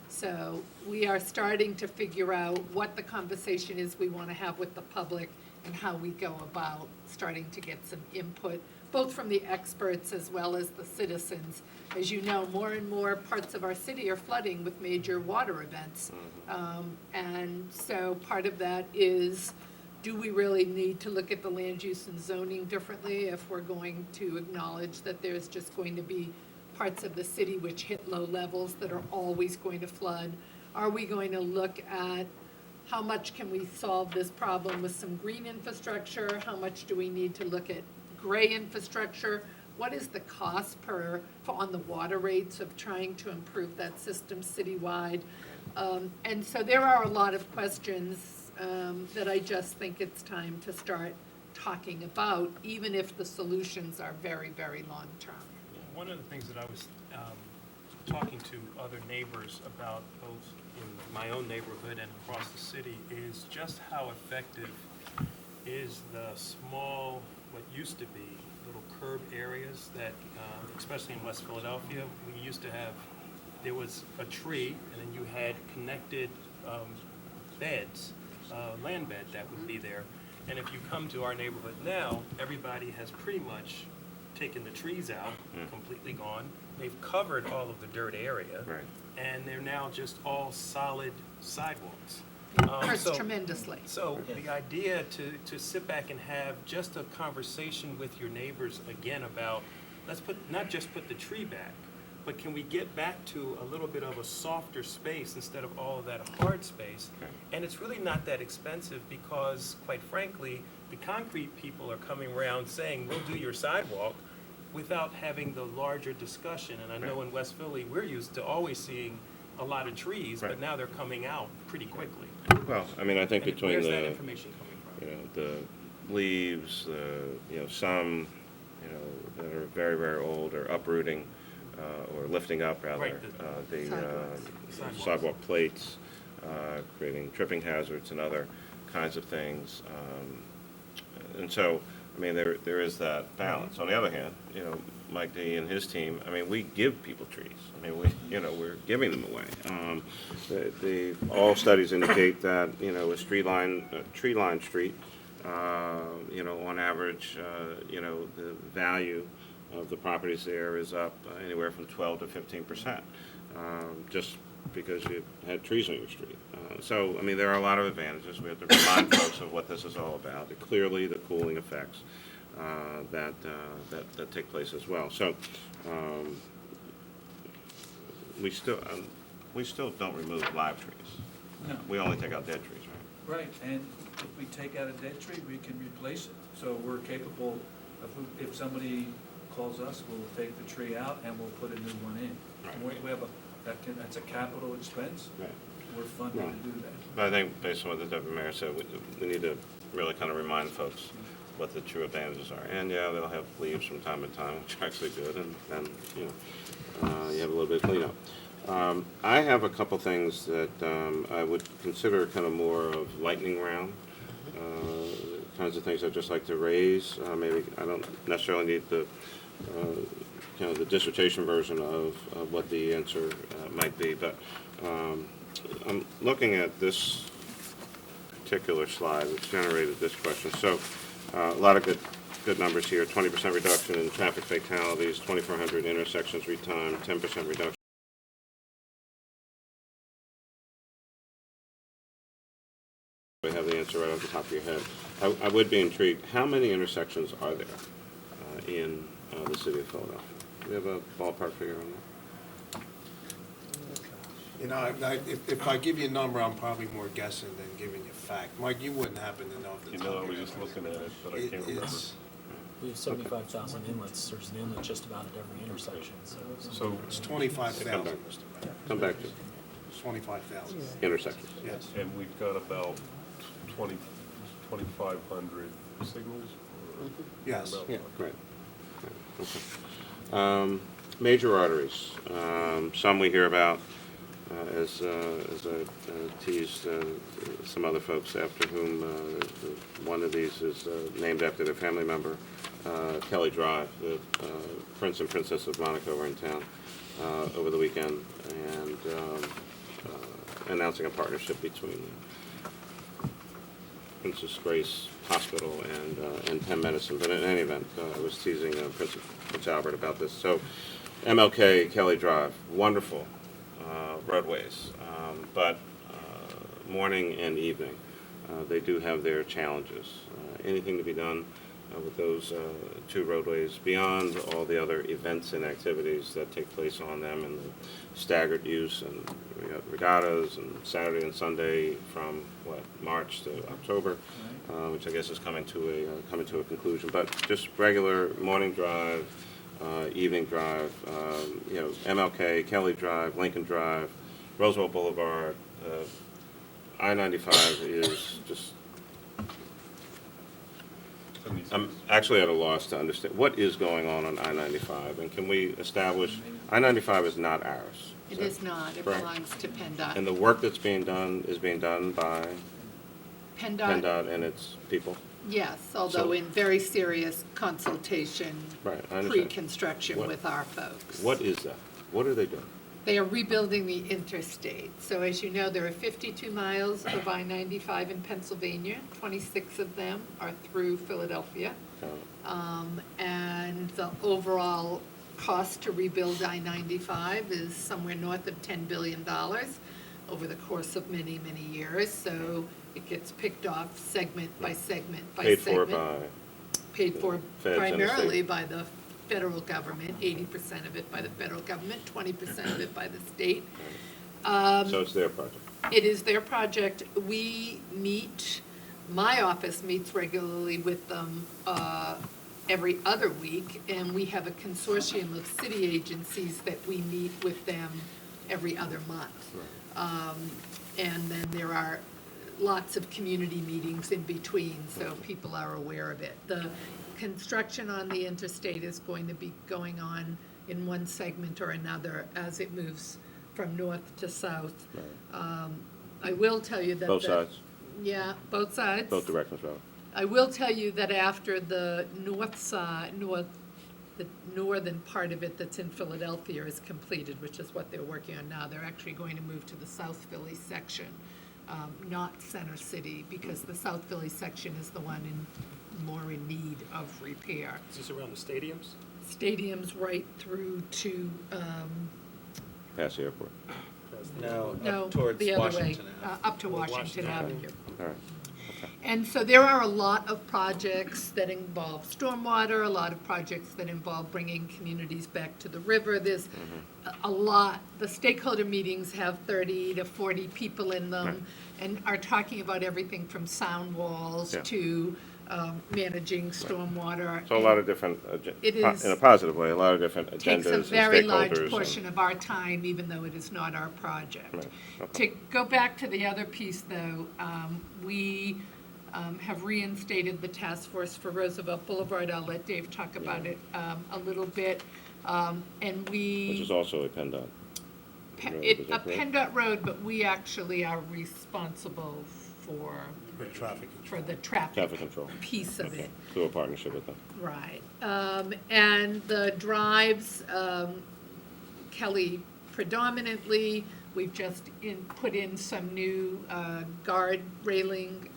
So we are starting to figure out what the conversation is we want to have with the public and how we go about starting to get some input, both from the experts as well as the citizens. As you know, more and more parts of our city are flooding with major water events. And so part of that is do we really need to look at the land use and zoning differently if we're going to acknowledge that there's just going to be parts of the city which hit low levels that are always going to flood? Are we going to look at how much can we solve this problem with some green infrastructure? How much do we need to look at gray infrastructure? What is the cost on the water rates of trying to improve that system citywide? And so there are a lot of questions that I just think it's time to start talking about, even if the solutions are very, very long-term. One of the things that I was talking to other neighbors about, both in my own neighborhood and across the city, is just how effective is the small, what used to be, little curb areas that, especially in West Philadelphia, we used to have, there was a tree, and then you had connected beds, land bed that would be there. And if you come to our neighborhood now, everybody has pretty much taken the trees out, completely gone. They've covered all of the dirt area, Right. and they're now just all solid sidewalks. Hurts tremendously. So the idea to sit back and have just a conversation with your neighbors again about, not just put the tree back, but can we get back to a little bit of a softer space instead of all of that hard space? Okay. And it's really not that expensive because, quite frankly, the concrete people are coming around saying, we'll do your sidewalk, without having the larger discussion. And I know in West Philly, we're used to always seeing a lot of trees, but Right. now they're coming out pretty quickly. Well, I mean, I think And between where's that the, information coming from? you know, the leaves, some, that are very, very old are uprooting, or lifting up rather, Right, the Sidewalks. sidewalk plates, creating tripping hazards and other kinds of things. And so, I mean, there is that balance. On the other hand, Mike D and his team, I mean, we give people trees. I mean, we're giving them away. All studies indicate that, a tree-lined street, on average, the value of the properties there is up anywhere from 12 to 15%, just because you had trees on your street. So, I mean, there are a lot of advantages. We have to remind folks of what this is all about. Clearly, the cooling effects that take place as well. So, we still don't remove live trees. No. We only take out dead trees, right? Right, and if we take out a dead tree, we can replace it. So we're capable of, if somebody calls us, we'll take the tree out and we'll put a new one in. Right. We have that's a capital expense. Right. We're funded Right. to do that. But I think based on what the deputy mayor said, we need to really kind of remind folks what the true advantages are. And yeah, they'll have leaves from time to time, which are actually good, and you have a little bit of cleanup. I have a couple things that I would consider kind of more of lightning round, kinds of things I'd just like to raise. Maybe I don't necessarily need the the dissertation version of what the answer might be, but I'm looking at this particular slide which generated this question. So a lot of good numbers here. 20% reduction in traffic fatalities, 2,400 intersections retimed, 10% reduction. We have the answer right off the top of your head. I would be intrigued. How many intersections are there in the city of Philadelphia? Do we have a ballpark figure on that? If I give you a number, I'm probably more guessing than giving you fact. Mike, you wouldn't happen to know. I was just looking at it, but I can't remember. We have 75,000 inlets. There's an inlet just about at every intersection, So It's 25,000, Mr. Mayor. Come back to It's 25,000. intersections. Yes. And we've got about 2,500 signals? Yes. Yeah, right. Okay. Major arteries. Some we hear about, as I teased some other folks, after whom one of these is named after their family member, Kelly Drive. The Prince and Princess of Monaco were in town over the weekend, and announcing a partnership between Princess Grace Hospital and Penn Medicine. But in any event, I was teasing Prince Albert about this. So MLK, Kelly Drive, wonderful roadways, but morning and evening, they do have their challenges. Anything to be done with those two roadways beyond all the other events and activities that take place on them, and the staggered use, and we got regattas and Saturday and Sunday from March to October, which I guess is coming to a conclusion. But just regular morning drive, evening drive, MLK, Kelly Drive, Lincoln Drive, Roosevelt Boulevard, I-95 is just. I'm actually at a loss to understand what is going on I-95, and can we establish, I-95 is not ours. It is not, it correct? belongs to PennDOT. And the work that's being done is being done by PennDOT, and its people? yes, although in very serious consultation, Right, I understand. pre-construction What- with our folks. What is that? What are they doing? They are rebuilding the interstate. So as you know, there are 52 miles of I-95 in Pennsylvania. 26 of them are through Philadelphia. And the overall cost to rebuild I-95 is somewhere north of $10 billion over the course of many, many years. So it gets picked off segment by segment by Paid segment. for by Paid for feds and the primarily state. by the federal government, 80% of it by the federal government, 20% of it by the state. So it's their project. It is their project. We meet, my office meets regularly with them every other week, and we have a consortium of city agencies that we meet with them every other month. And then there are lots of community meetings in between, so people are aware of it. The construction on the interstate is going to be going on in one segment or another as it moves from north to south. I will tell you that. Both sides? Yeah, both sides. Both directions, right? I will tell you that after the north side, the northern part of it that's in Philadelphia is completed, which is what they're working on now, they're actually going to move to the South Philly section, not Center City, because the South Philly section is the one more in need of repair. Is this around the stadiums? Stadiums right through to, Past the airport. No, no, up towards the other way, Washington Ave. up to Washington Washington Avenue. All right. And so there are a lot of projects that involve stormwater, a lot of projects that involve bringing communities back to the river. There's a lot, the stakeholder meetings have 30 to 40 people in them and are talking about everything from sound walls Yeah. to managing stormwater. So a lot of different, It is- in a positive way, a lot of different agendas and Takes a stakeholders. very large and- portion of our time, even though it is not our project. Right, okay. To go back to the other piece, though, we have reinstated the task force for Roosevelt Boulevard. I'll let Dave talk about it a little bit. And we. Which is also a PennDOT. road, is A that correct? PennDOT road, but we actually are responsible for the Traffic control. piece of it. Through a partnership with them. Right. And the drives, Kelly predominantly, we've just put in some new guard railing.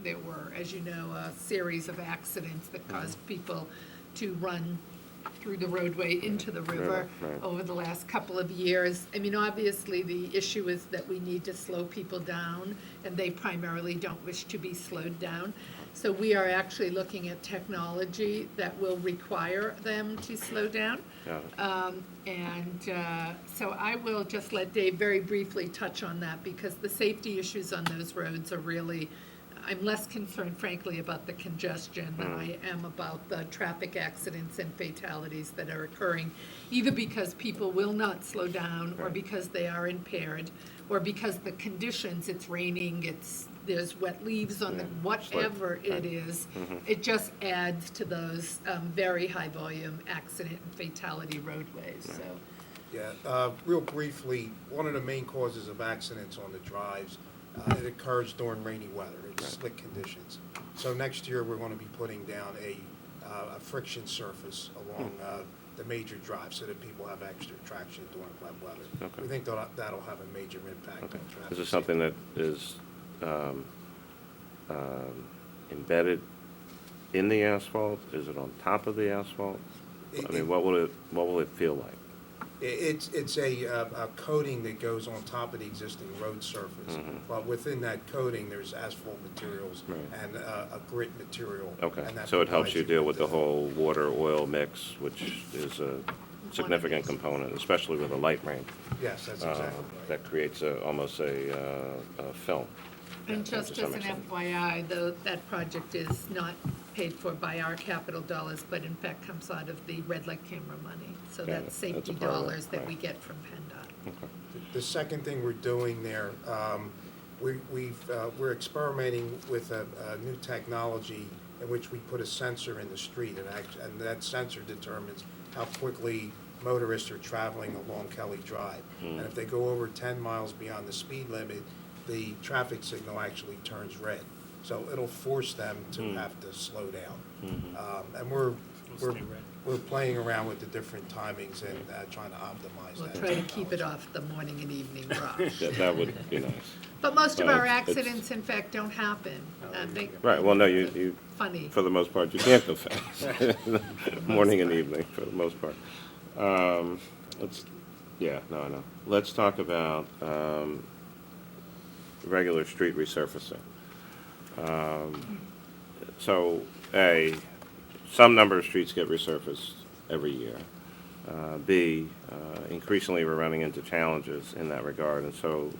There were, as you know, a series of accidents that caused people to run through the roadway into the river Right. over the last couple of years. I mean, obviously, the issue is that we need to slow people down, and they primarily don't wish to be slowed down. So we are actually looking at technology that will require them to slow down. Got it. So I will just let Dave very briefly touch on that, because the safety issues on those roads are really, I'm less concerned frankly about the congestion than I am about the traffic accidents and fatalities that are occurring, either because people will not slow down, or because they are impaired, or because the conditions, it's raining, there's wet leaves on the, whatever it is, it just adds to those very high volume accident and fatality roadways, so. Yeah, real briefly, one of the main causes of accidents on the drives, it occurs during rainy weather, it's slick conditions. So next year, we're going to be putting down a friction surface along the major drive, so that people have extra traction during wet weather. Okay. We think that'll have a major impact on traffic. Is this something that is embedded in the asphalt? Is it on top of the asphalt? I mean, what will it feel like? It's a coating that goes on top of the existing road surface. But within that coating, there's asphalt materials Right. and a grit material. Okay, and that so it helps provides you deal with the whole water-oil mix, which is a significant component, especially with a light rain. Yes, that's exactly right. That creates almost a film. And to just as some an extent. FYI, though, that project is not paid for by our capital dollars, but in fact comes out of the red light camera money. So Got it. that's That's safety a part of it, dollars that we right. get from PennDOT. Okay. The second thing we're doing there, we're experimenting with a new technology in which we put a sensor in the street, and that sensor determines how quickly motorists are traveling along Kelly Drive. And if they go over 10 miles beyond the speed limit, the traffic signal actually turns red. So it'll force them to have to slow down. And we're playing around with the different timings and trying to optimize We'll that. try to keep it off the morning and evening rush. That would be nice. But most of Well, our it's- accidents, in fact, don't happen. Right, well, no, you, Funny. for the most part, you can't go fast. Morning and evening, for the most part. I know. Let's talk about regular street resurfacing. So, some number of streets get resurfaced every year. B, increasingly we're running into challenges in that regard. And so,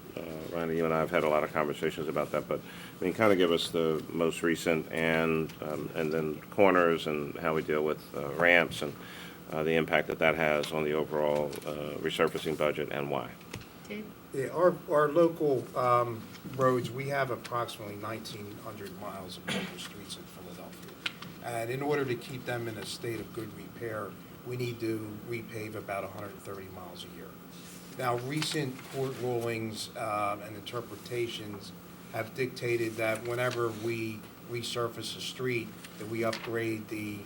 Ronnie, you and I have had a lot of conversations about that, but I mean, kind of give us the most recent and then corners and how we deal with ramps and the impact that has on the overall resurfacing budget and why. Dave? Yeah, our local roads, we have approximately 1,900 miles of local streets in Philadelphia. And in order to keep them in a state of good repair, we need to repave about 130 miles a year. Now, recent court rulings and interpretations have dictated that whenever we resurface a street, that we upgrade the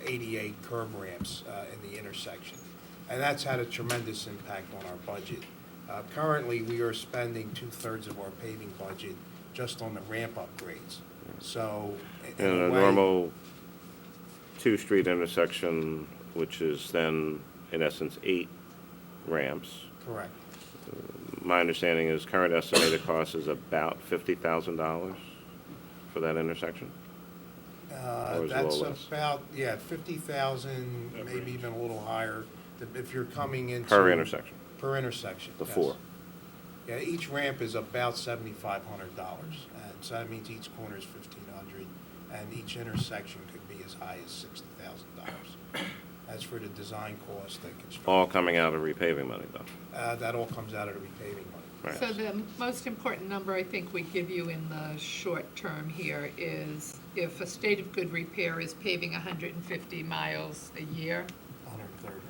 ADA curb ramps in the intersection. And that's had a tremendous impact on our budget. Currently, we are spending 2/3 of our paving budget just on the ramp upgrades. So, In a way, normal two-street intersection, which is then, in essence, 8 ramps, correct. my understanding is current estimated cost is about $50,000 for that intersection? Or is it a That's little less? about, 50,000, maybe even a little higher, if you're coming into. Per intersection? Per intersection, The yes. 4? Yeah, each ramp is about $7,500, and so that means each corner is $1,500, and each intersection could be as high as $60,000. As for the design cost, that construction. All coming out of repaving money, though? That all comes out of the repaving money. Right. So the most important number I think we give you in the short term here is if a state of good repair is paving 150 miles a year,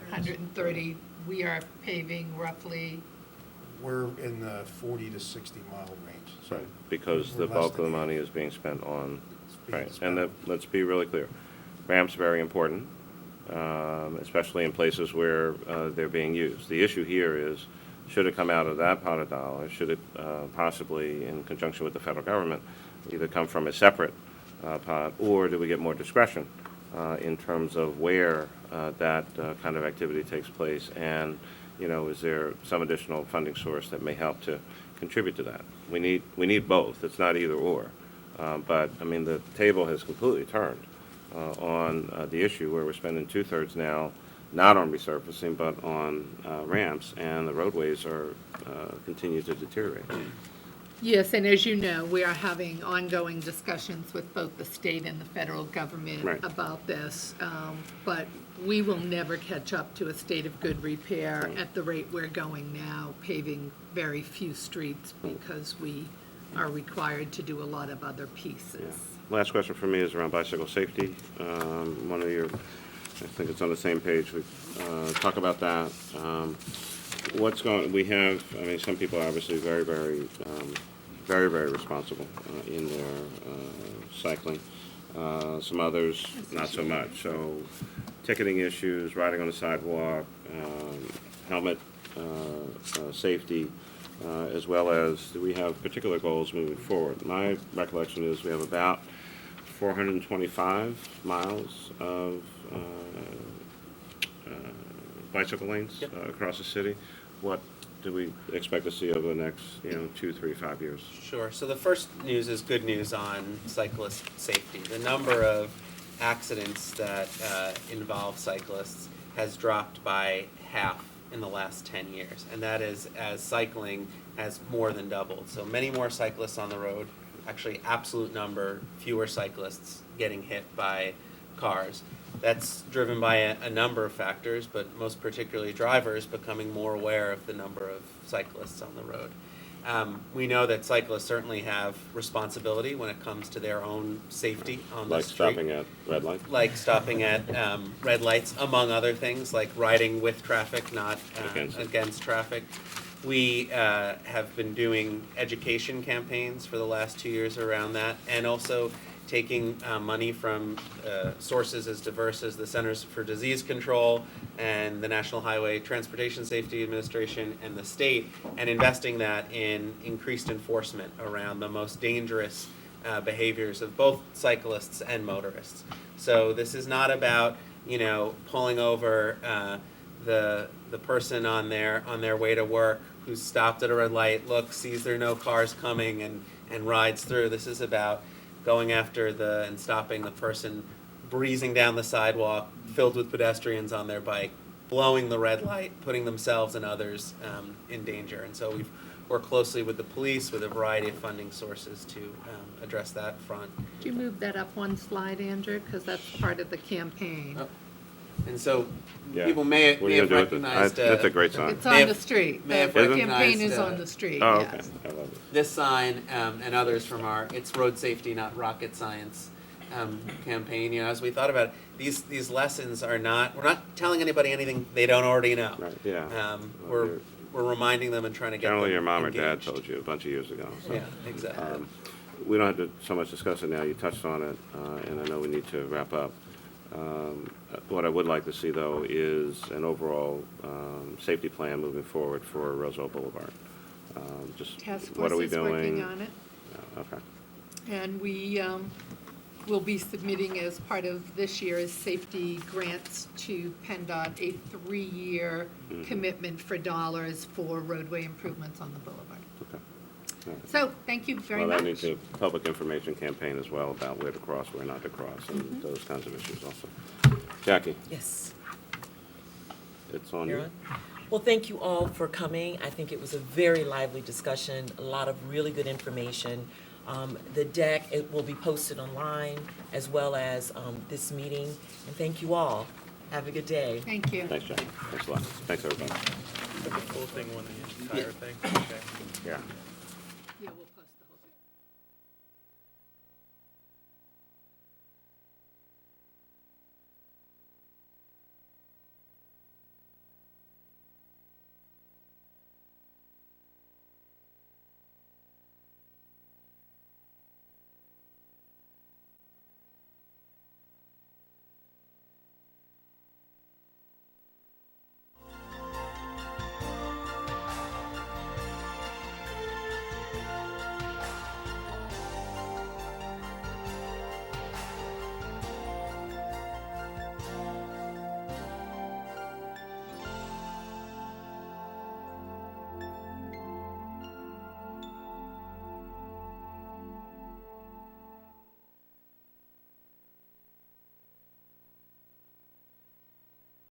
130, we are paving roughly, We're in the 40 to 60 mile range. So Right, because the we're less bulk of than the half. money is being spent on, It's being right, spent and on- let's be really clear. Ramps very important, especially in places where they're being used. The issue here is, should it come out of that pot of dollars? Should it possibly, in conjunction with the federal government, either come from a separate pot, or do we get more discretion in terms of where that kind of activity takes place? And, you know, is there some additional funding source that may help to contribute to that? We need both. It's not either or. But, I mean, the table has completely turned on the issue where we're spending 2/3 now, not on resurfacing, but on ramps, and the roadways are continue to deteriorate. yes, and as you know, we are having ongoing discussions with both the state and the federal government Right. about this. But we will never catch up to a state of good repair at the rate we're going now, paving very few streets because we are required to do a lot of other pieces. Last question for me is around bicycle safety. One of your, I think it's on the same page, we talk about that. We have, I mean, some people are obviously very, very responsible in their cycling. Some others, not so much. So ticketing issues, riding on the sidewalk, helmet safety, as well as, do we have particular goals moving forward? My recollection is we have about 425 miles of bicycle lanes Yep. across the city. What do we expect to see over the next, 2, 3, 5 years? Sure. So the first news is good news on cyclist safety. The number of accidents that involve cyclists has dropped by half in the last 10 years, and that is as cycling has more than doubled. So many more cyclists on the road, actually absolute number, fewer cyclists getting hit by cars. That's driven by a number of factors, but most particularly drivers becoming more aware of the number of cyclists on the road. We know that cyclists certainly have responsibility when it comes to their own safety on the Like street. stopping at red lights? Like stopping at red lights, among other things, like riding with traffic, not against traffic. We have been doing education campaigns for the last 2 years around that, and also taking money from sources as diverse as the Centers for Disease Control and the National Highway Transportation Safety Administration and the state, and investing that in increased enforcement around the most dangerous behaviors of both cyclists and motorists. So this is not about, pulling over the person on their way to work who's stopped at a red light, looks, sees there are no cars coming, and rides through. This is about going after and stopping the person breezing down the sidewalk filled with pedestrians on their bike, blowing the red light, putting themselves and others in danger. And so we've worked closely with the police with a variety of funding sources to address that front. Could you move that up one slide, Andrew, because that's part of the campaign. Oh. And so Yeah. people may What are you have gonna do with it? recognized. That's a great sign. It's on the street. may have The recognized, campaign is on the street, Oh, okay. yes. I love it. This sign and others from it's road safety, not rocket science campaign. As we thought about it, these lessons are we're not telling anybody anything they don't already know. Right, yeah. We're reminding them and trying to get them Generally, your mom or dad engaged. told you a bunch of years ago. So, Yeah, exactly. we don't have to so much discuss it now. You touched on it, and I know we need to wrap up. What I would like to see, though, is an overall safety plan moving forward for Roosevelt Boulevard. Just Task what force are we is doing? working on it, Okay. and we will be submitting as part of this year's safety grants to PennDOT a 3-year commitment for dollars for roadway improvements on the boulevard. Okay. All right. So, thank you very Well, much. that needs a public information campaign as well about where to cross, where not to cross, and those kinds of issues also. Jackie, Yes. it's on You're you. on? Well, thank you all for coming. I think it was a very lively discussion, a lot of really good information. The deck, it will be posted online as well as this meeting. And thank you all. Have a good day. Thank you. Thanks, Jackie. Thanks a lot. Thanks, everybody. The full thing on the entire thing? Okay. Yeah. Yeah, we'll